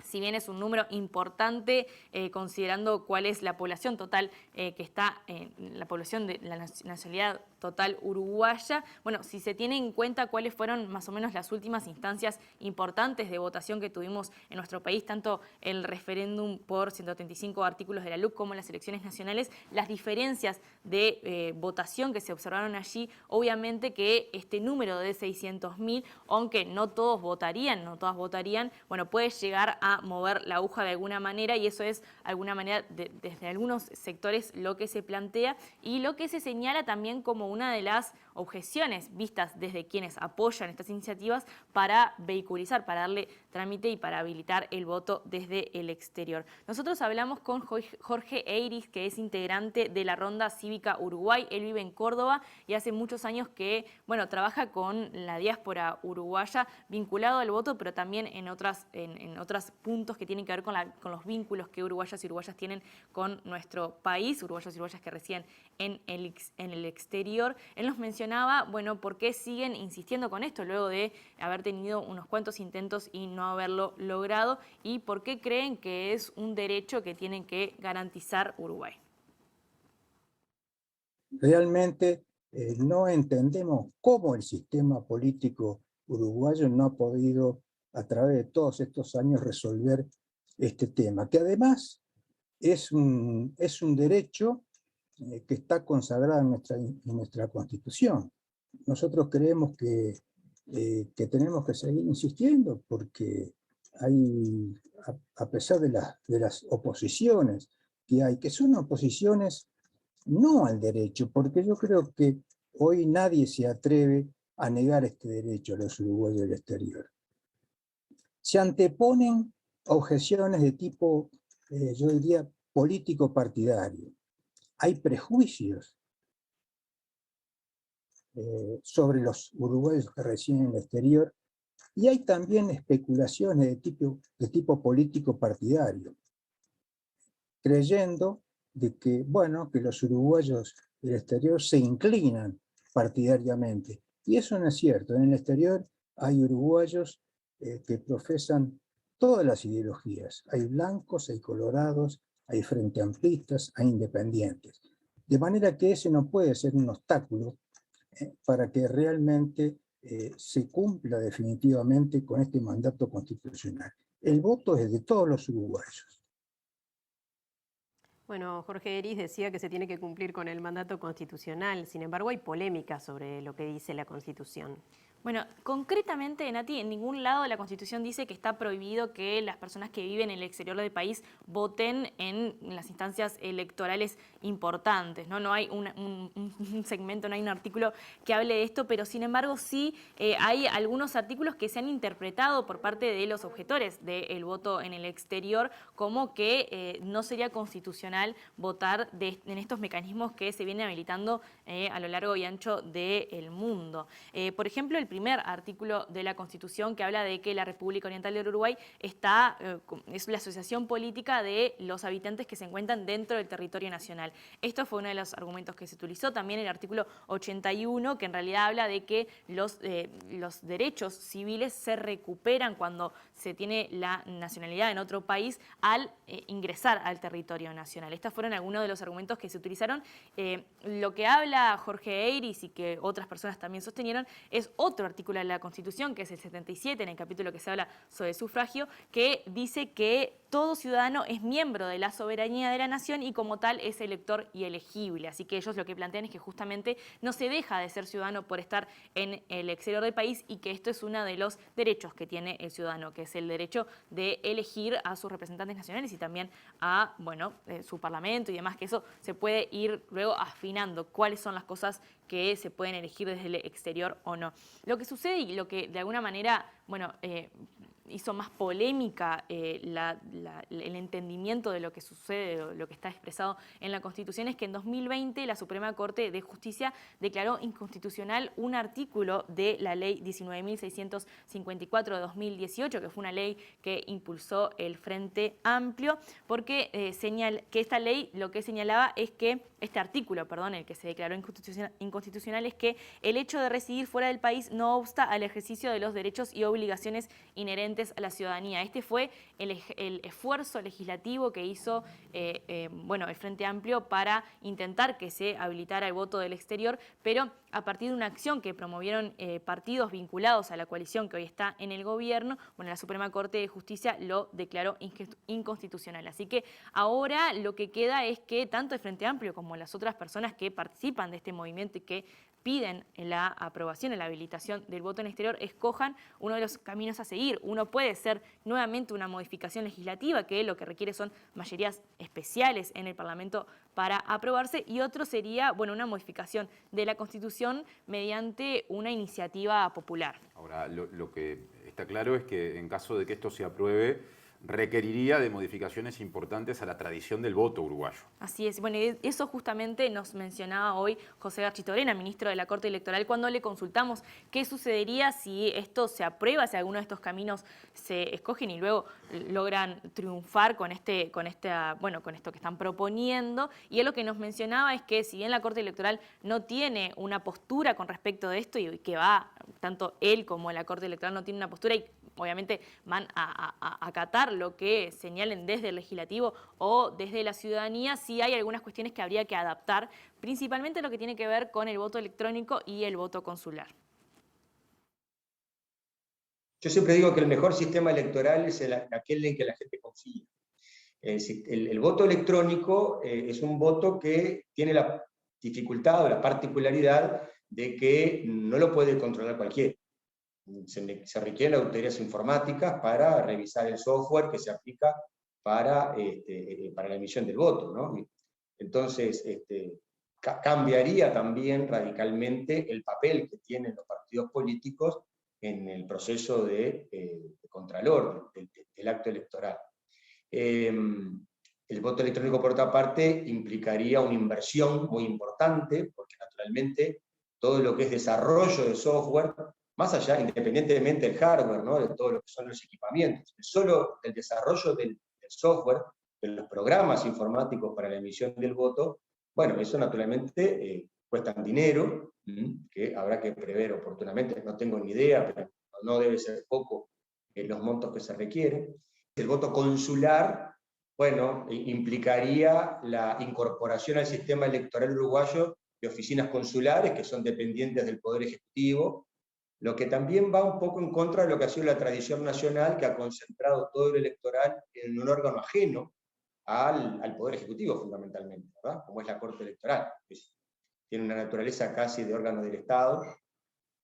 si bien es un número importante, considerando cuál es la población total que está la población de la nacionalidad total uruguaya, bueno, si se tiene en cuenta cuáles fueron más o menos las últimas instancias importantes de votación que tuvimos en nuestro país, tanto el referéndum por 135 artículos de la LUC como las elecciones nacionales, las diferencias de votación que se observaron allí, obviamente que este número de 600.000, aunque no todas votarían, bueno, puede llegar a mover la aguja de alguna manera, y eso es, de alguna manera, desde algunos sectores lo que se plantea y lo que se señala también como una de las objeciones vistas desde quienes apoyan estas iniciativas para vehiculizar, para darle trámite y para habilitar el voto desde el exterior. Nosotros hablamos con Jorge Eiris, que es integrante de la Ronda Cívica Uruguay. Él vive en Córdoba y hace muchos años que, bueno, trabaja con la diáspora uruguaya vinculado al voto, pero también en otros puntos que tienen que ver con los vínculos que uruguayas y uruguayas tienen con nuestro país, uruguayos y uruguayas que residen en el exterior. Él nos mencionaba, bueno, por qué siguen insistiendo con esto luego de haber tenido unos cuantos intentos y no haberlo logrado, y por qué creen que es un derecho que tienen que garantizar Uruguay. Realmente no entendemos cómo el sistema político uruguayo no ha podido, a través de todos estos años, resolver este tema, que además es un derecho que está consagrado en nuestra Constitución. Nosotros creemos que tenemos que seguir insistiendo porque a pesar de las oposiciones que hay, que son oposiciones no al derecho, porque yo creo que hoy nadie se atreve a negar este derecho a los uruguayos del exterior. Se anteponen objeciones de tipo, yo diría, político-partidario. Hay prejuicios sobre los uruguayos que residen en el exterior, y hay también especulaciones de tipo político-partidario, creyendo de que, bueno, que los uruguayos del exterior se inclinan partidariamente. Y eso no es cierto. En el exterior hay uruguayos que profesan todas las ideologías. Hay blancos, hay colorados, hay frente amplistas, hay independientes. De manera que ese no puede ser un obstáculo para que realmente se cumpla definitivamente con este mandato constitucional. El voto es de todos los uruguayos. Bueno, Jorge Eris decía que se tiene que cumplir con el mandato constitucional. Sin embargo, hay polémica sobre lo que dice la Constitución. Bueno, concretamente, Nati, en ningún lado de la Constitución dice que está prohibido que las personas que viven en el exterior del país voten en las instancias electorales importantes, ¿no? No hay un segmento, no hay un artículo que hable de esto, pero sin embargo sí hay algunos artículos que se han interpretado por parte de los objetores del voto en el exterior como que no sería constitucional votar en estos mecanismos que se vienen habilitando a lo largo y ancho del mundo. Por ejemplo, el primer artículo de la Constitución que habla de que la República Oriental del Uruguay es la asociación política de los habitantes que se encuentran dentro del territorio nacional. Esto fue uno de los argumentos que se utilizó. También el artículo 81, que en realidad habla de que los derechos civiles se recuperan cuando se tiene la nacionalidad en otro país al ingresar al territorio nacional. Estos fueron algunos de los argumentos que se utilizaron. Lo que habla Jorge Eris y que otras personas también sostenieron es otro artículo de la Constitución, que es el 77, en el capítulo que se habla sobre el sufragio, que dice que todo ciudadano es miembro de la soberanía de la nación y como tal es elector y elegible. Así que ellos lo que plantean es que justamente no se deja de ser ciudadano por estar en el exterior del país y que esto es uno de los derechos que tiene el ciudadano, que es el derecho de elegir a sus representantes nacionales y también a su parlamento y demás, que eso se puede ir luego afinando cuáles son las cosas que se pueden elegir desde el exterior o no. Lo que sucede y lo que de alguna manera, hizo más polémica el entendimiento de lo que sucede, lo que está expresado en la Constitución, es que en 2020 la Suprema Corte de Justicia declaró inconstitucional un artículo de la Ley 19.654 de 2018, que fue una ley que impulsó el Frente Amplio, porque que esta ley lo que señalaba es que, este artículo, perdón, el que se declaró inconstitucional, es que el hecho de residir fuera del país no obsta al ejercicio de los derechos y obligaciones inherentes a la ciudadanía. Este fue el esfuerzo legislativo que hizo el Frente Amplio para intentar que se habilitara el voto del exterior, pero a partir de una acción que promovieron partidos vinculados a la coalición que hoy está en el gobierno, la Suprema Corte de Justicia lo declaró inconstitucional. Así que ahora lo que queda es que tanto el Frente Amplio como las otras personas que participan de este movimiento y que piden la aprobación, la habilitación del voto en exterior, escojan uno de los caminos a seguir. Uno puede ser nuevamente una modificación legislativa, que lo que requiere son mayorías especiales en el Parlamento para aprobarse, y otro sería una modificación de la Constitución mediante una iniciativa popular. Ahora, lo que está claro es que en caso de que esto se apruebe, requeriría de modificaciones importantes a la tradición del voto uruguayo. Así es. Y eso justamente nos mencionaba hoy José Garchitorena, ministro de la Corte Electoral, cuando le consultamos qué sucedería si esto se aprueba, si alguno de estos caminos se escogen y luego logran triunfar con esto que están proponiendo. Y él lo que nos mencionaba es que si bien la Corte Electoral no tiene una postura con respecto de esto y que tanto él como la Corte Electoral no tienen una postura y obviamente van a acatar lo que señalen desde el legislativo o desde la ciudadanía, sí hay algunas cuestiones que habría que adaptar, principalmente lo que tiene que ver con el voto electrónico y el voto consular. Yo siempre digo que el mejor sistema electoral es aquel en que la gente confía. El voto electrónico es un voto que tiene la dificultad o la particularidad de que no lo puede controlar cualquiera. Se requieren auditorías informáticas para revisar el software que se aplica para la emisión del voto, ¿no? Entonces, cambiaría también radicalmente el papel que tienen los partidos políticos en el proceso de contralor del acto electoral. El voto electrónico, por otra parte, implicaría una inversión muy importante, porque naturalmente todo lo que es desarrollo de software, más allá, independientemente del hardware, ¿no?, de todo lo que son los equipamientos, solo el desarrollo del software, de los programas informáticos para la emisión del voto, eso naturalmente cuesta dinero, que habrá que prever oportunamente, no tengo ni idea, pero no debe ser poco los montos que se requieren. El voto consular, bueno, implicaría la incorporación al sistema electoral uruguayo de oficinas consulares que son dependientes del Poder Ejecutivo, lo que también va un poco en contra de lo que ha sido la tradición nacional, que ha concentrado todo el electoral en un órgano ajeno al Poder Ejecutivo, fundamentalmente, ¿verdad? Como es la Corte Electoral. Tiene una naturaleza casi de órgano del Estado,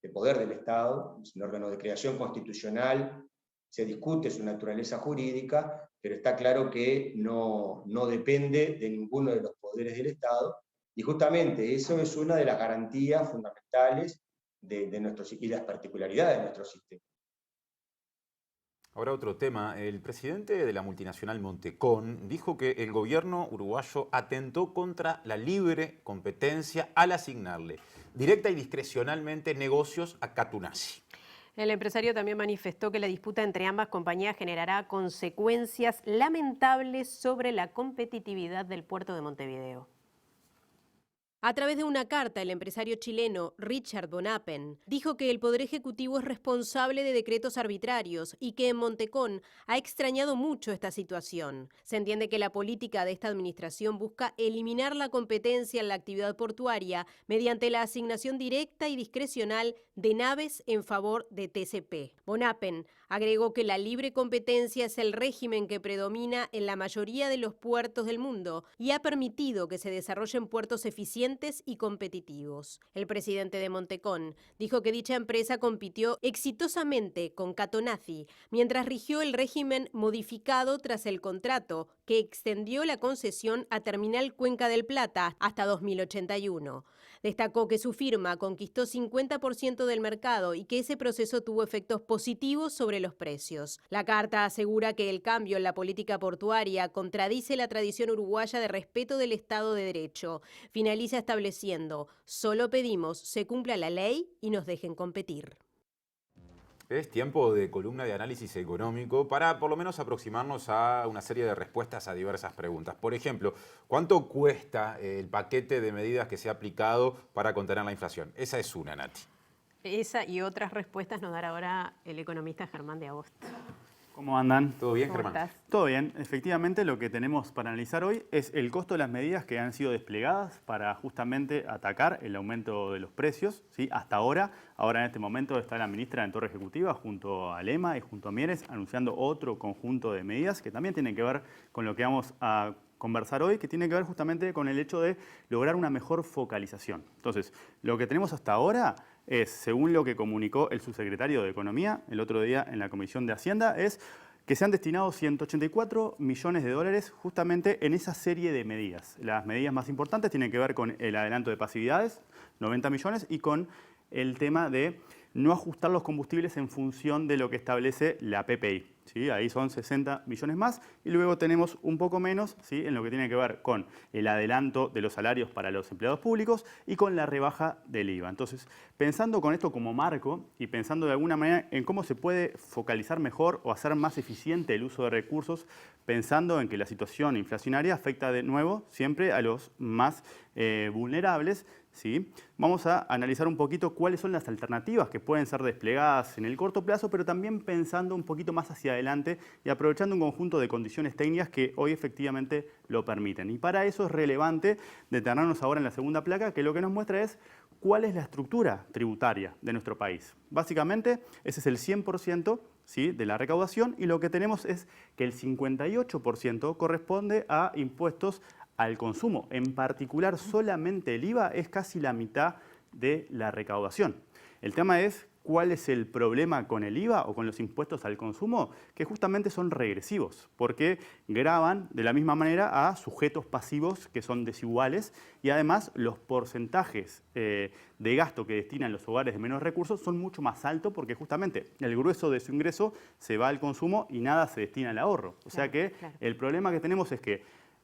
de poder del Estado, es un órgano de creación constitucional, se discute su naturaleza jurídica, pero está claro que no depende de ninguno de los poderes del Estado, y justamente eso es una de las garantías fundamentales y las particularidades de nuestro sistema. Ahora otro tema. El presidente de la multinacional Montecón dijo que el gobierno uruguayo atentó contra la libre competencia al asignarle directa y discrecionalmente negocios a Catunazzi. El empresario también manifestó que la disputa entre ambas compañías generará consecuencias lamentables sobre la competitividad del puerto de Montevideo. A través de una carta, el empresario chileno Richard Bonapen dijo que el Poder Ejecutivo es responsable de decretos arbitrarios y que en Montecón ha extrañado mucho esta situación. Se entiende que la política de esta administración busca eliminar la competencia en la actividad portuaria mediante la asignación directa y discrecional de naves en favor de TCP. Bonapen agregó que la libre competencia es el régimen que predomina en la mayoría de los puertos del mundo y ha permitido que se desarrollen puertos eficientes y competitivos. El presidente de Montecón dijo que dicha empresa compitió exitosamente con Catunazzi mientras rigió el régimen modificado tras el contrato que extendió la concesión a Terminal Cuenca del Plata hasta 2081. Destacó que su firma conquistó 50% del mercado y que ese proceso tuvo efectos positivos sobre los precios. La carta asegura que el cambio en la política portuaria contradice la tradición uruguaya de respeto del Estado de Derecho. Finaliza estableciendo: solo pedimos se cumpla la ley y nos dejen competir. Es tiempo de columna de análisis económico para por lo menos aproximarnos a una serie de respuestas a diversas preguntas. Por ejemplo, ¿cuánto cuesta el paquete de medidas que se ha aplicado para contener la inflación? Esa es una, Nati. Esa y otras respuestas nos dará ahora el economista Germán de Agosto. ¿Cómo andan? ¿Todo bien, ¿Cómo Germán? estás? Todo bien. Efectivamente, lo que tenemos para analizar hoy es el costo de las medidas que han sido desplegadas para justamente atacar el aumento de los precios, ¿sí? Hasta ahora. Ahora en este momento está la ministra en Torre Ejecutiva junto a Lema y junto a Mieres anunciando otro conjunto de medidas que también tienen que ver con lo que vamos a conversar hoy, que tiene que ver justamente con el hecho de lograr una mejor focalización. Entonces, lo que tenemos hasta ahora es, según lo que comunicó el subsecretario de Economía el otro día en la Comisión de Hacienda, es que se han destinado 184 millones de dólares justamente en esa serie de medidas. Las medidas más importantes tienen que ver con el adelanto de pasividades, 90 millones, y con el tema de no ajustar los combustibles en función de lo que establece la PPI. ¿Sí? Ahí son 60 millones más, y luego tenemos un poco menos, ¿sí? En lo que tiene que ver con el adelanto de los salarios para los empleados públicos y con la rebaja del IVA. Entonces, pensando con esto como marco y pensando de alguna manera en cómo se puede focalizar mejor o hacer más eficiente el uso de recursos, pensando en que la situación inflacionaria afecta de nuevo siempre a los más vulnerables, ¿sí? Vamos a analizar un poquito cuáles son las alternativas que pueden ser desplegadas en el corto plazo, pero también pensando un poquito más hacia adelante y aprovechando un conjunto de condiciones técnicas que hoy efectivamente lo permiten. Y para eso es relevante detenernos ahora en la segunda placa, que lo que nos muestra es cuál es la estructura tributaria de nuestro país. Básicamente, ese es el 100%, ¿sí? de la recaudación, y lo que tenemos es que el 58% corresponde a impuestos al consumo. En particular, solamente el IVA es casi la mitad de la recaudación. El tema es cuál es el problema con el IVA o con los impuestos al consumo, que justamente son regresivos, porque gravan de la misma manera a sujetos pasivos que son desiguales, y además los porcentajes de gasto que destinan los hogares de menos recursos son mucho más altos, porque justamente el grueso de su ingreso se va al consumo y nada se destina al ahorro. O sea que el problema que tenemos es que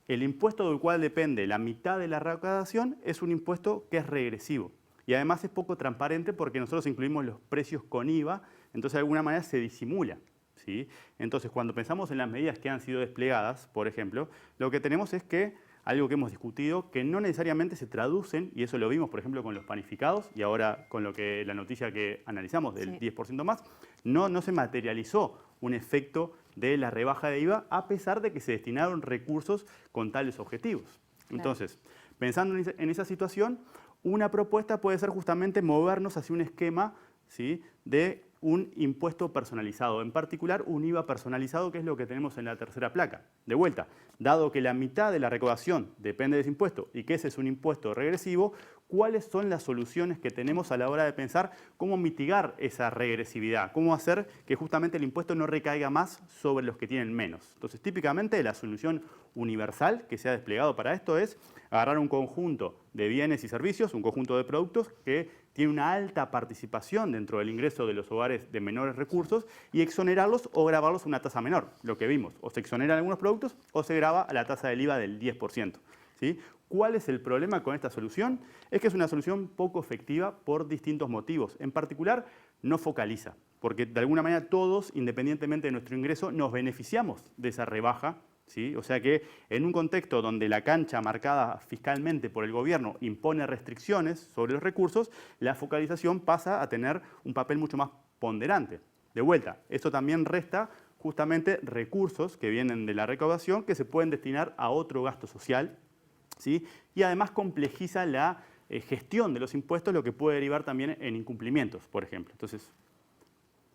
el impuesto del cual depende la mitad de la recaudación es un impuesto que es regresivo. Y además es poco transparente porque nosotros incluimos los precios con IVA, entonces de alguna manera se disimula, ¿sí? Entonces, cuando pensamos en las medidas que han sido desplegadas, por ejemplo, lo que tenemos es que, algo que hemos discutido, que no necesariamente se traducen, y eso lo vimos, por ejemplo, con los panificados, y ahora con lo que la noticia que analizamos del 10% más, no se materializó un efecto de la rebaja de IVA, a pesar de que se destinaron recursos con tales objetivos. Claro. Entonces, pensando en esa situación, una propuesta puede ser justamente movernos hacia un esquema, ¿sí?, de un impuesto personalizado, en particular un IVA personalizado, que es lo que tenemos en la tercera placa. De vuelta, dado que la mitad de la recaudación depende de ese impuesto y que ese es un impuesto regresivo, ¿cuáles son las soluciones que tenemos a la hora de pensar cómo mitigar esa regresividad? ¿Cómo hacer que justamente el impuesto no recaiga más sobre los que tienen menos? Entonces, típicamente la solución universal que se ha desplegado para esto es agarrar un conjunto de bienes y servicios, un conjunto de productos que tiene una alta participación dentro del ingreso de los hogares de menores recursos y exonerarlos o gravarlos a una tasa menor, lo que vimos. O se exoneran algunos productos o se grava a la tasa del IVA del 10%. ¿Sí? ¿Cuál es el problema con esta solución? Es que es una solución poco efectiva por distintos motivos. En particular, no focaliza, porque de alguna manera todos, independientemente de nuestro ingreso, nos beneficiamos de esa rebaja. ¿Sí? O sea que en un contexto donde la cancha marcada fiscalmente por el gobierno impone restricciones sobre los recursos, la focalización pasa a tener un papel mucho más ponderante. De vuelta, esto también resta justamente recursos que vienen de la recaudación que se pueden destinar a otro gasto social, ¿sí? Y además complejiza la gestión de los impuestos, lo que puede derivar también en incumplimientos, por ejemplo. Entonces,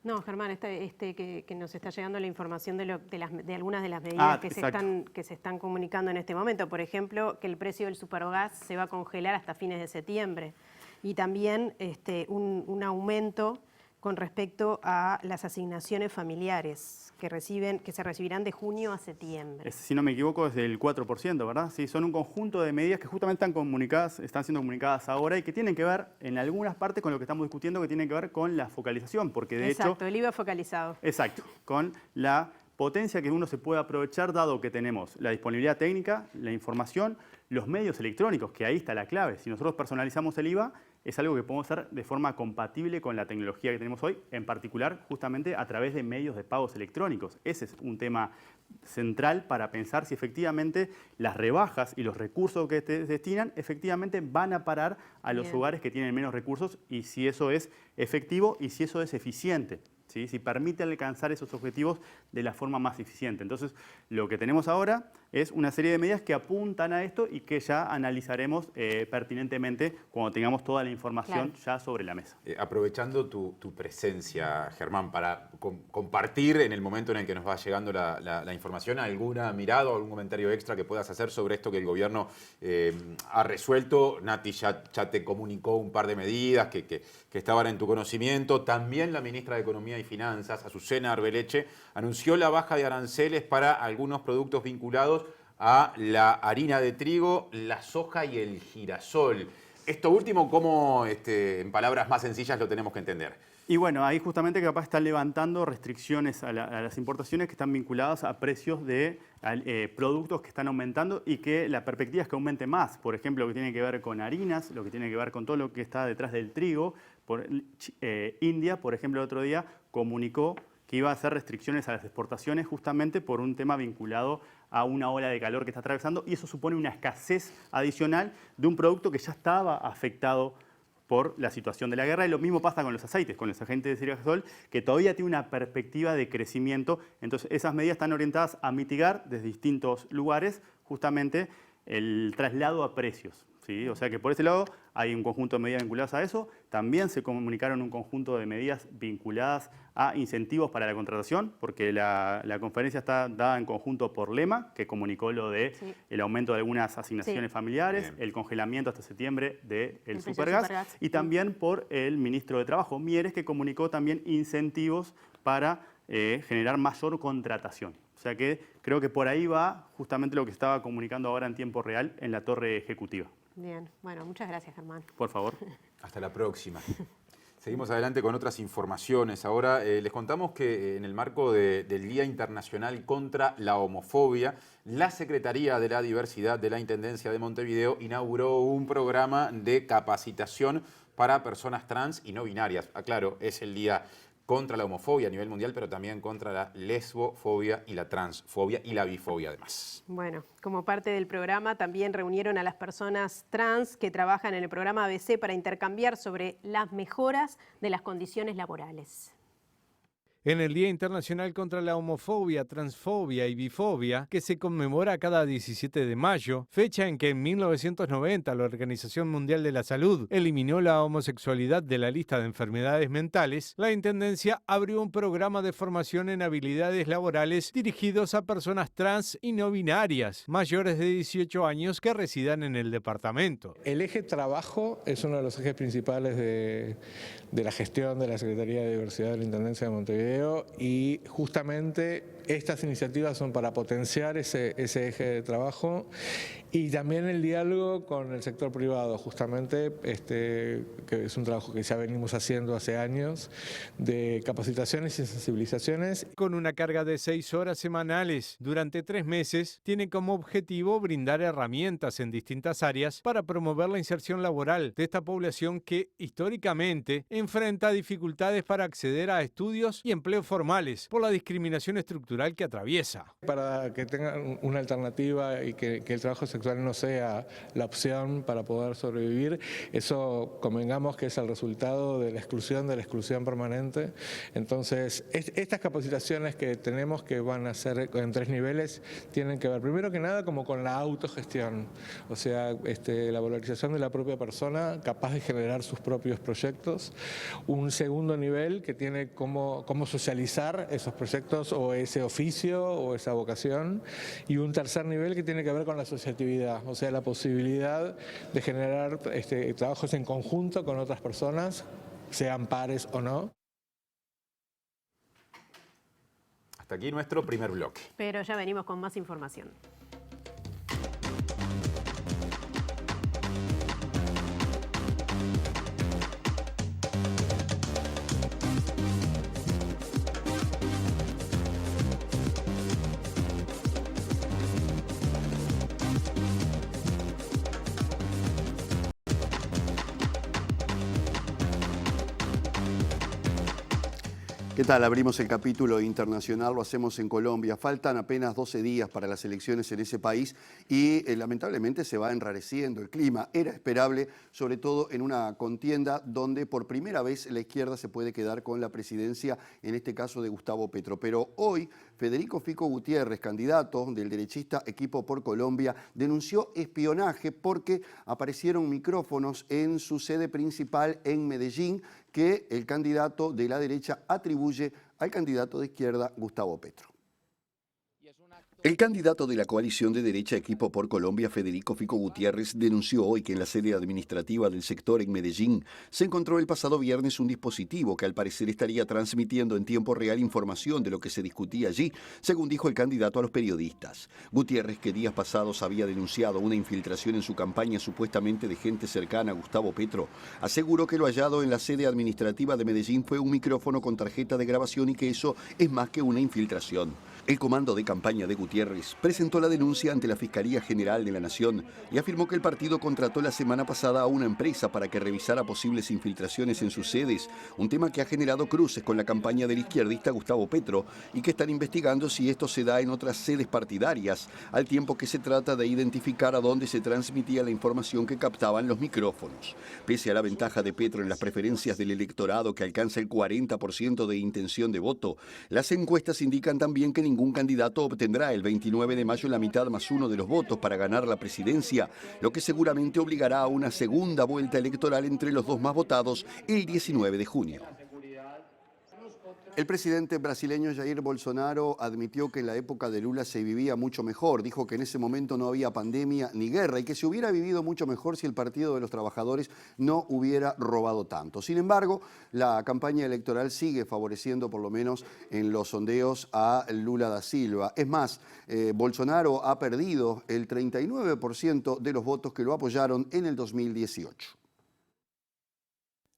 no, Germán, que nos está llegando la información de algunas de las medidas que se están comunicando en este momento. Por ejemplo, que el precio del supergas se va a congelar hasta fines de septiembre. Y también un aumento con respecto a las asignaciones familiares que se recibirán de junio a septiembre. Si no me equivoco, es del 4%, ¿verdad? Sí, son un conjunto de medidas que justamente están siendo comunicadas ahora y que tienen que ver, en algunas partes, con lo que estamos discutiendo, que tiene que ver con la focalización, porque de hecho... Exacto, el IVA focalizado. Exacto, con la potencia que uno se puede aprovechar dado que tenemos la disponibilidad técnica, la información, los medios electrónicos, que ahí está la clave. Si nosotros personalizamos el IVA, es algo que podemos hacer de forma compatible con la tecnología que tenemos hoy, en particular justamente a través de medios de pagos electrónicos. Ese es un tema central para pensar si efectivamente las rebajas y los recursos que se destinan efectivamente van a parar a los hogares que tienen menos recursos y si eso es efectivo y si eso es eficiente. ¿Sí? Si permite alcanzar esos objetivos de la forma más eficiente. Entonces, lo que tenemos ahora es una serie de medidas que apuntan a esto y que ya analizaremos pertinentemente cuando tengamos toda la información ya sobre la mesa. Aprovechando tu presencia, Germán, para compartir en el momento en el que nos va llegando la información, alguna mirada o algún comentario extra que puedas hacer sobre esto que el gobierno ha resuelto. Nati ya te comunicó un par de medidas que estaban en tu conocimiento. También la ministra de Economía y Finanzas, Azucena Arbeleche, anunció la baja de aranceles para algunos productos vinculados a la harina de trigo, la soja y el girasol. Esto último, ¿cómo en palabras más sencillas lo tenemos que entender? Y bueno, ahí justamente capaz están levantando restricciones a las importaciones que están vinculadas a precios de productos que están aumentando y que la perspectiva es que aumente más. Por ejemplo, lo que tiene que ver con harinas, lo que tiene que ver con todo lo que está detrás del trigo. India, por ejemplo, el otro día comunicó que iba a hacer restricciones a las exportaciones justamente por un tema vinculado a una ola de calor que está atravesando y eso supone una escasez adicional de un producto que ya estaba afectado por la situación de la guerra. Y lo mismo pasa con los aceites, con los agentes de girasol, que todavía tiene una perspectiva de crecimiento. Entonces, esas medidas están orientadas a mitigar desde distintos lugares justamente el traslado a precios. ¿Sí? O sea que por ese lado hay un conjunto de medidas vinculadas a eso. También se comunicaron un conjunto de medidas vinculadas a incentivos para la contratación, porque la conferencia está dada en conjunto por Lema, que comunicó lo de el aumento de algunas asignaciones familiares, el congelamiento hasta septiembre del supergas, y también por el ministro de Trabajo, Mieres, que comunicó también incentivos para generar mayor contratación. O sea que creo que por ahí va justamente lo que estaba comunicando ahora en tiempo real en la torre ejecutiva. Bien, bueno, muchas gracias, Germán. Por favor. Hasta la próxima. Seguimos adelante con otras informaciones. Ahora les contamos que en el marco del Día Internacional contra la Homofobia, la Secretaría de la Diversidad de la Intendencia de Montevideo inauguró un programa de capacitación para personas trans y no binarias. Aclaro, es el Día contra la homofobia a nivel mundial, pero también contra la lesbofobia y la transfobia y la bifobia además. Bueno, como parte del programa también reunieron a las personas trans que trabajan en el programa ABC para intercambiar sobre las mejoras de las condiciones laborales. En el Día Internacional contra la Homofobia, Transfobia y Bifobia, que se conmemora cada 17 de mayo, fecha en que en 1990 la Organización Mundial de la Salud eliminó la homosexualidad de la lista de enfermedades mentales, la Intendencia abrió un programa de formación en habilidades laborales dirigidos a personas trans y no binarias, mayores de 18 años que residan en el departamento. El eje trabajo es uno de los ejes principales de la gestión de la Secretaría de Diversidad de la Intendencia de Montevideo, y justamente estas iniciativas son para potenciar ese eje de trabajo y también el diálogo con el sector privado, justamente, que es un trabajo que ya venimos haciendo hace años, de capacitaciones y sensibilizaciones. Con una carga de 6 horas semanales durante 3 meses, tiene como objetivo brindar herramientas en distintas áreas para promover la inserción laboral de esta población que históricamente enfrenta dificultades para acceder a estudios y empleos formales por la discriminación estructural que atraviesa. Para que tengan una alternativa y que el trabajo sexual no sea la opción para poder sobrevivir, eso convengamos que es el resultado de la exclusión permanente. Entonces, estas capacitaciones que tenemos, que van a ser en 3 niveles, tienen que ver primero que nada como con la autogestión, o sea, la valorización de la propia persona capaz de generar sus propios proyectos. Un segundo nivel que tiene cómo socializar esos proyectos o ese oficio o esa vocación, y un tercer nivel que tiene que ver con la asociatividad, o sea, la posibilidad de generar trabajos en conjunto con otras personas, sean pares o no. Hasta aquí nuestro primer bloque. Pero ya venimos con más información. ¿Qué tal? Abrimos el capítulo internacional, lo hacemos en Colombia. Faltan apenas 12 días para las elecciones en ese país y lamentablemente se va enrareciendo el clima. Era esperable, sobre todo en una contienda donde por primera vez la izquierda se puede quedar con la presidencia, en este caso de Gustavo Petro. Pero hoy Federico Fico Gutiérrez, candidato del derechista Equipo por Colombia, denunció espionaje porque aparecieron micrófonos en su sede principal en Medellín que el candidato de la derecha atribuye al candidato de izquierda Gustavo Petro. El candidato de la coalición de derecha Equipo por Colombia, Federico Fico Gutiérrez, denunció hoy que en la sede administrativa del sector en Medellín se encontró el pasado viernes un dispositivo que al parecer estaría transmitiendo en tiempo real información de lo que se discutía allí, según dijo el candidato a los periodistas. Gutiérrez, que días pasados había denunciado una infiltración en su campaña supuestamente de gente cercana a Gustavo Petro, aseguró que lo hallado en la sede administrativa de Medellín fue un micrófono con tarjeta de grabación y que eso es más que una infiltración. El comando de campaña de Gutiérrez presentó la denuncia ante la Fiscalía General de la Nación y afirmó que el partido contrató la semana pasada a una empresa para que revisara posibles infiltraciones en sus sedes, un tema que ha generado cruces con la campaña del izquierdista Gustavo Petro y que están investigando si esto se da en otras sedes partidarias, al tiempo que se trata de identificar a dónde se transmitía la información que captaban los micrófonos. Pese a la ventaja de Petro en las preferencias del electorado, que alcanza el 40% de intención de voto, las encuestas indican también que ningún candidato obtendrá el 29 de mayo la mitad más uno de los votos para ganar la presidencia, lo que seguramente obligará a una segunda vuelta electoral entre los dos más votados el 19 de junio. El presidente brasileño Jair Bolsonaro admitió que en la época de Lula se vivía mucho mejor. Dijo que en ese momento no había pandemia ni guerra y que se hubiera vivido mucho mejor si el Partido de los Trabajadores no hubiera robado tanto. Sin embargo, la campaña electoral sigue favoreciendo, por lo menos en los sondeos, a Lula da Silva. Es más, Bolsonaro ha perdido el 39% de los votos que lo apoyaron en el 2018.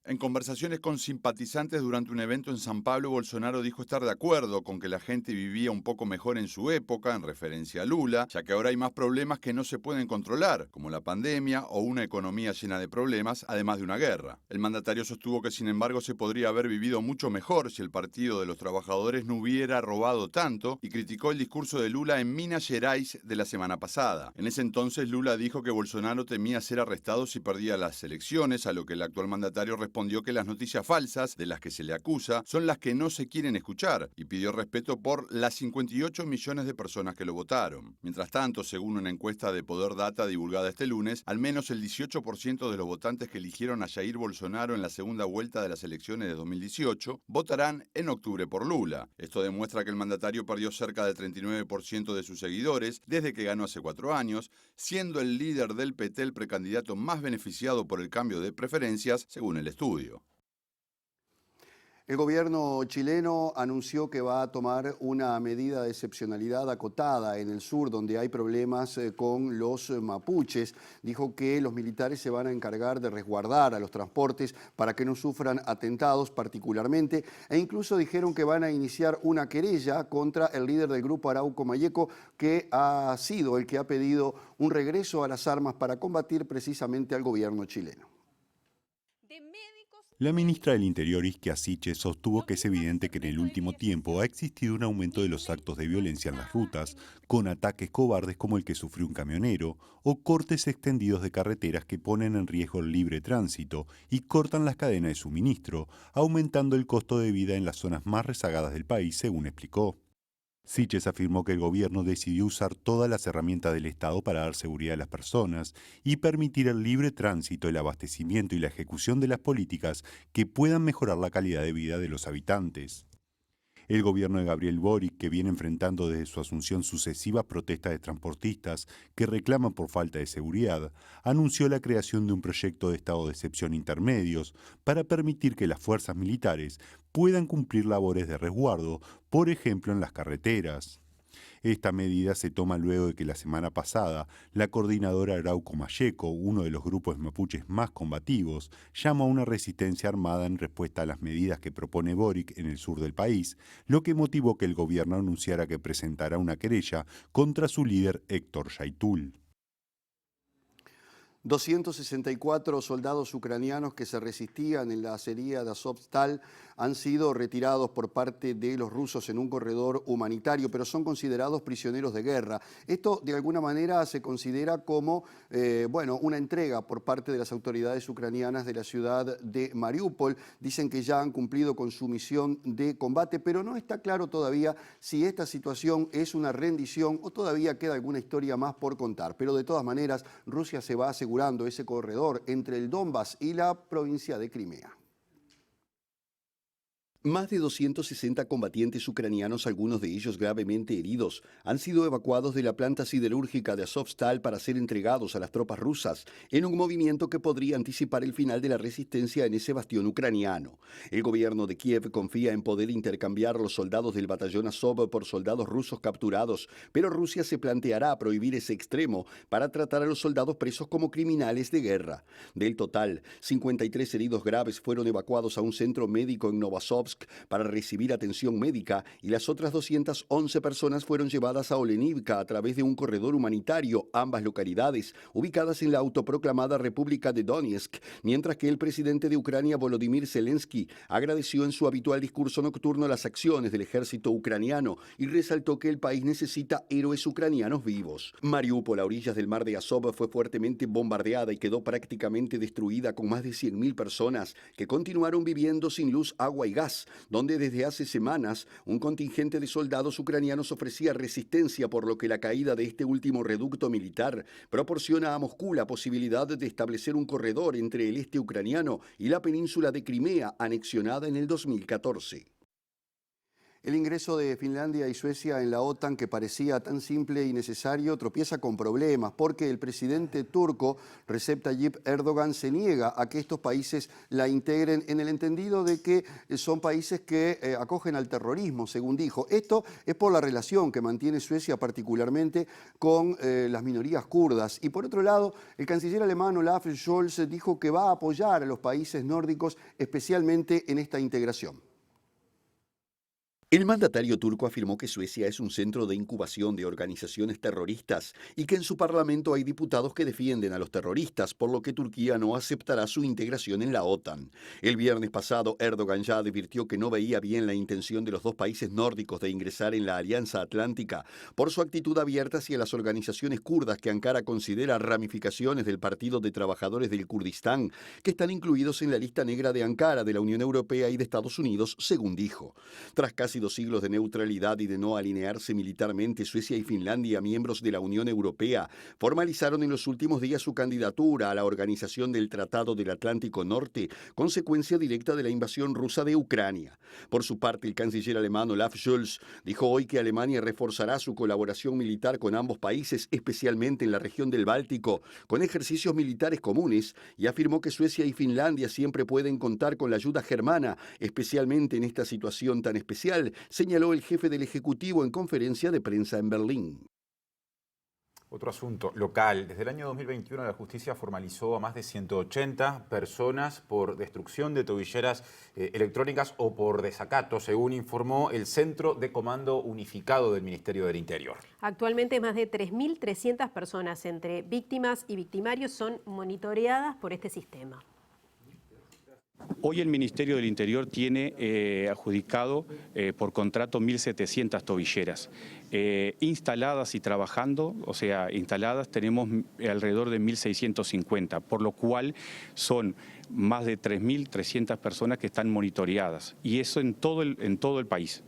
En conversaciones con simpatizantes durante un evento en San Pablo, Bolsonaro dijo estar de acuerdo con que la gente vivía un poco mejor en su época, en referencia a Lula, ya que ahora hay más problemas que no se pueden controlar, como la pandemia o una economía llena de problemas, además de una guerra. El mandatario sostuvo que, sin embargo, se podría haber vivido mucho mejor si el Partido de los Trabajadores no hubiera robado tanto y criticó el discurso de Lula en Minas Gerais de la semana pasada. En ese entonces, Lula dijo que Bolsonaro temía ser arrestado si perdía las elecciones, a lo que el actual mandatario respondió respondió que las noticias falsas de las que se le acusa son las que no se quieren escuchar y pidió respeto por las 58 millones de personas que lo votaron. Mientras tanto, según una encuesta de Poder Data divulgada este lunes, al menos el 18% de los votantes que eligieron a Jair Bolsonaro en la segunda vuelta de las elecciones de 2018 votarán en octubre por Lula. Esto demuestra que el mandatario perdió cerca del 39% de sus seguidores desde que ganó hace 4 años, siendo el líder del PT el precandidato más beneficiado por el cambio de preferencias, según el estudio. El gobierno chileno anunció que va a tomar una medida de excepcionalidad acotada en el sur, donde hay problemas con los mapuches. Dijo que los militares se van a encargar de resguardar a los transportes para que no sufran atentados particularmente, e incluso dijeron que van a iniciar una querella contra el líder del grupo Arauco Mayeco, que ha sido el que ha pedido un regreso a las armas para combatir precisamente al gobierno chileno. La ministra del Interior, Isquia Siche, sostuvo que es evidente que en el último tiempo ha existido un aumento de los actos de violencia en las rutas, con ataques cobardes como el que sufrió un camionero, o cortes extendidos de carreteras que ponen en riesgo el libre tránsito y cortan las cadenas de suministro, aumentando el costo de vida en las zonas más rezagadas del país, según explicó. Siches afirmó que el gobierno decidió usar todas las herramientas del Estado para dar seguridad a las personas y permitir el libre tránsito, el abastecimiento y la ejecución de las políticas que puedan mejorar la calidad de vida de los habitantes. El gobierno de Gabriel Boric, que viene enfrentando desde su asunción sucesivas protestas de transportistas que reclaman por falta de seguridad, anunció la creación de un proyecto de estado de excepción intermedios para permitir que las fuerzas militares puedan cumplir labores de resguardo, por ejemplo en las carreteras. Esta medida se toma luego de que la semana pasada la coordinadora Arauco Mayeco, uno de los grupos mapuches más combativos, llamó a una resistencia armada en respuesta a las medidas que propone Boric en el sur del país, lo que motivó que el gobierno anunciara que presentará una querella contra su líder Héctor Yaitul. 264 soldados ucranianos que se resistían en la acería de Azovstal han sido retirados por parte de los rusos en un corredor humanitario, pero son considerados prisioneros de guerra. Esto de alguna manera se considera como una entrega por parte de las autoridades ucranianas de la ciudad de Mariupol. Dicen que ya han cumplido con su misión de combate, pero no está claro todavía si esta situación es una rendición o todavía queda alguna historia más por contar. Pero de todas maneras, Rusia se va asegurando ese corredor entre el Donbass y la provincia de Crimea. Más de 260 combatientes ucranianos, algunos de ellos gravemente heridos, han sido evacuados de la planta siderúrgica de Azovstal para ser entregados a las tropas rusas, en un movimiento que podría anticipar el final de la resistencia en ese bastión ucraniano. El gobierno de Kiev confía en poder intercambiar los soldados del batallón Azov por soldados rusos capturados, pero Rusia se planteará prohibir ese extremo para tratar a los soldados presos como criminales de guerra. Del total, 53 heridos graves fueron evacuados a un centro médico en Novosibirsk para recibir atención médica y las otras 211 personas fueron llevadas a Olenivka a través de un corredor humanitario, ambas localidades ubicadas en la autoproclamada República de Donetsk, mientras que el presidente de Ucrania, Volodymyr Zelensky, agradeció en su habitual discurso nocturno las acciones del ejército ucraniano y resaltó que el país necesita héroes ucranianos vivos. Mariupol, a orillas del mar de Azov, fue fuertemente bombardeada y quedó prácticamente destruida, con más de 100.000 personas que continuaron viviendo sin luz, agua y gas, donde desde hace semanas un contingente de soldados ucranianos ofrecía resistencia, por lo que la caída de este último reducto militar proporciona a Moscú la posibilidad de establecer un corredor entre el este ucraniano y la península de Crimea, anexionada en el 2014. El ingreso de Finlandia y Suecia en la OTAN, que parecía tan simple y necesario, tropieza con problemas porque el presidente turco Recep Tayyip Erdogan se niega a que estos países la integren, en el entendido de que son países que acogen al terrorismo, según dijo. Esto es por la relación que mantiene Suecia particularmente con las minorías kurdas. Y por otro lado, el canciller alemán Olaf Scholz dijo que va a apoyar a los países nórdicos, especialmente en esta integración. El mandatario turco afirmó que Suecia es un centro de incubación de organizaciones terroristas y que en su parlamento hay diputados que defienden a los terroristas, por lo que Turquía no aceptará su integración en la OTAN. El viernes pasado, Erdogan ya advirtió que no veía bien la intención de los dos países nórdicos de ingresar en la Alianza Atlántica por su actitud abierta hacia las organizaciones kurdas que Ankara considera ramificaciones del Partido de Trabajadores del Kurdistán, que están incluidos en la lista negra de Ankara, de la Unión Europea y de Estados Unidos, según dijo. Tras casi 2 siglos de neutralidad y de no alinearse militarmente, Suecia y Finlandia, miembros de la Unión Europea, formalizaron en los últimos días su candidatura a la Organización del Tratado del Atlántico Norte, consecuencia directa de la invasión rusa de Ucrania. Por su parte, el canciller alemán Olaf Scholz dijo hoy que Alemania reforzará su colaboración militar con ambos países, especialmente en la región del Báltico, con ejercicios militares comunes, y afirmó que Suecia y Finlandia siempre pueden contar con la ayuda germana, especialmente en esta situación tan especial, señaló el jefe del Ejecutivo en conferencia de prensa en Berlín. Otro asunto local. Desde el año 2021 la justicia formalizó a más de 180 personas por destrucción de tobilleras electrónicas o por desacato, según informó el Centro de Comando Unificado del Ministerio del Interior. Actualmente más de 3.300 personas entre víctimas y victimarios son monitoreadas por este sistema. Hoy el Ministerio del Interior tiene adjudicado por contrato 1.700 tobilleras. Instaladas y trabajando, o sea, instaladas tenemos alrededor de 1.650, por lo cual son más de 3.300 personas que están monitoreadas, y eso en todo el país.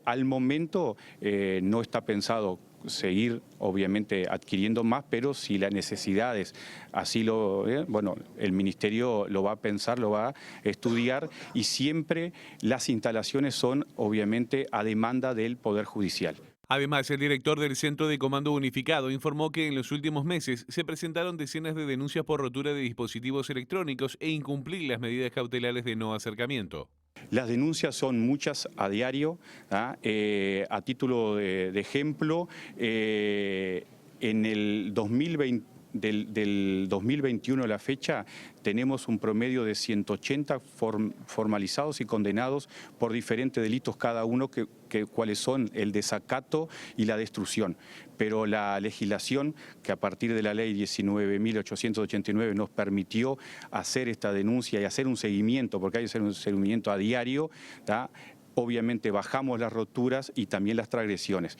Al momento no está pensado seguir, obviamente, adquiriendo más, pero si las necesidades así bueno, el Ministerio lo va a pensar, lo va a estudiar, y siempre las instalaciones son, obviamente, a demanda del Poder Judicial. Además, el director del Centro de Comando Unificado informó que en los últimos meses se presentaron decenas de denuncias por rotura de dispositivos electrónicos e incumplir las medidas cautelares de no acercamiento. Las denuncias son muchas a diario. A título de ejemplo, en el 2020, del 2021 a la fecha, tenemos un promedio de 180 formalizados y condenados por diferentes delitos, cada uno cuáles son el desacato y la destrucción. Pero la legislación, que a partir de la ley 19.889 nos permitió hacer esta denuncia y hacer un seguimiento, porque hay que hacer un seguimiento a diario, obviamente bajamos las roturas y también las transgresiones.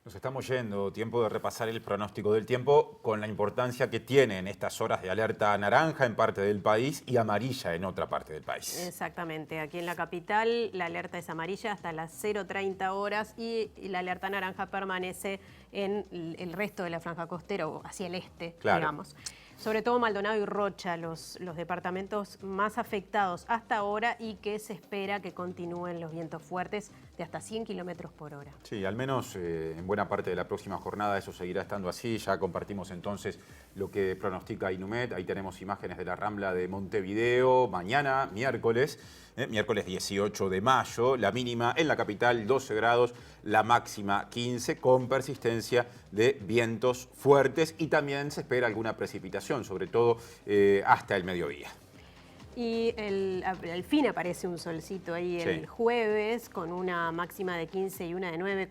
Nos estamos yendo, tiempo de repasar el pronóstico del tiempo con la importancia que tiene en estas horas de alerta naranja en parte del país y amarilla en otra parte del país. Exactamente, aquí en la capital la alerta es amarilla hasta las 0:30 horas y la alerta naranja permanece en el resto de la franja costera o hacia el este, claro, digamos. Sobre todo Maldonado y Rocha, los departamentos más afectados hasta ahora y que se espera que continúen los vientos fuertes de hasta 100 kilómetros por hora. Sí, al menos en buena parte de la próxima jornada eso seguirá estando así. Ya compartimos entonces lo que pronostica Inumet. Ahí tenemos imágenes de la Rambla de Montevideo. Mañana, miércoles 18 de mayo, la mínima en la capital 12 grados, la máxima 15, con persistencia de vientos fuertes y también se espera alguna precipitación, sobre todo hasta el mediodía. Y al fin aparece un solcito ahí el jueves con una máxima de 15 y una de 9.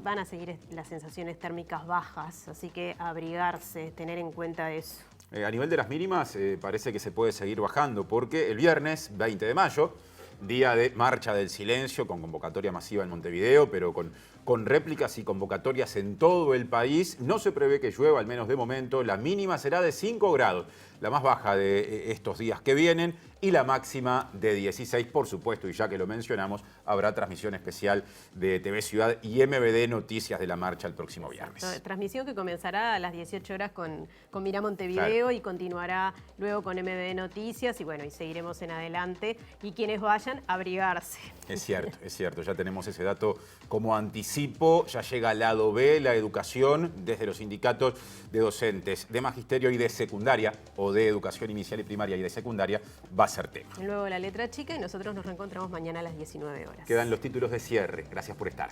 Van a seguir las sensaciones térmicas bajas, así que abrigarse, tener en cuenta eso. A nivel de las mínimas parece que se puede seguir bajando porque el viernes 20 de mayo, día de Marcha del Silencio con convocatoria masiva en Montevideo, pero con réplicas y convocatorias en todo el país, no se prevé que llueva, al menos de momento. La mínima será de 5 grados, la más baja de estos días que vienen, y la máxima de 16, por supuesto, y ya que lo mencionamos, habrá transmisión especial de TV Ciudad y MBD Noticias de la marcha el próximo viernes. Transmisión que comenzará a las 18 horas con Mirá Montevideo, claro, y continuará luego con MBD Noticias, y bueno, y seguiremos en adelante, y quienes vayan, abrigarse. Es cierto, ya tenemos ese dato como anticipo. Ya llega al lado B, la educación, desde los sindicatos de docentes de magisterio y de secundaria, o de educación inicial y primaria y de secundaria, va a ser tema. Luego la letra chica y nosotros nos reencontramos mañana a las 19 horas. Quedan los títulos de cierre. Gracias por estar.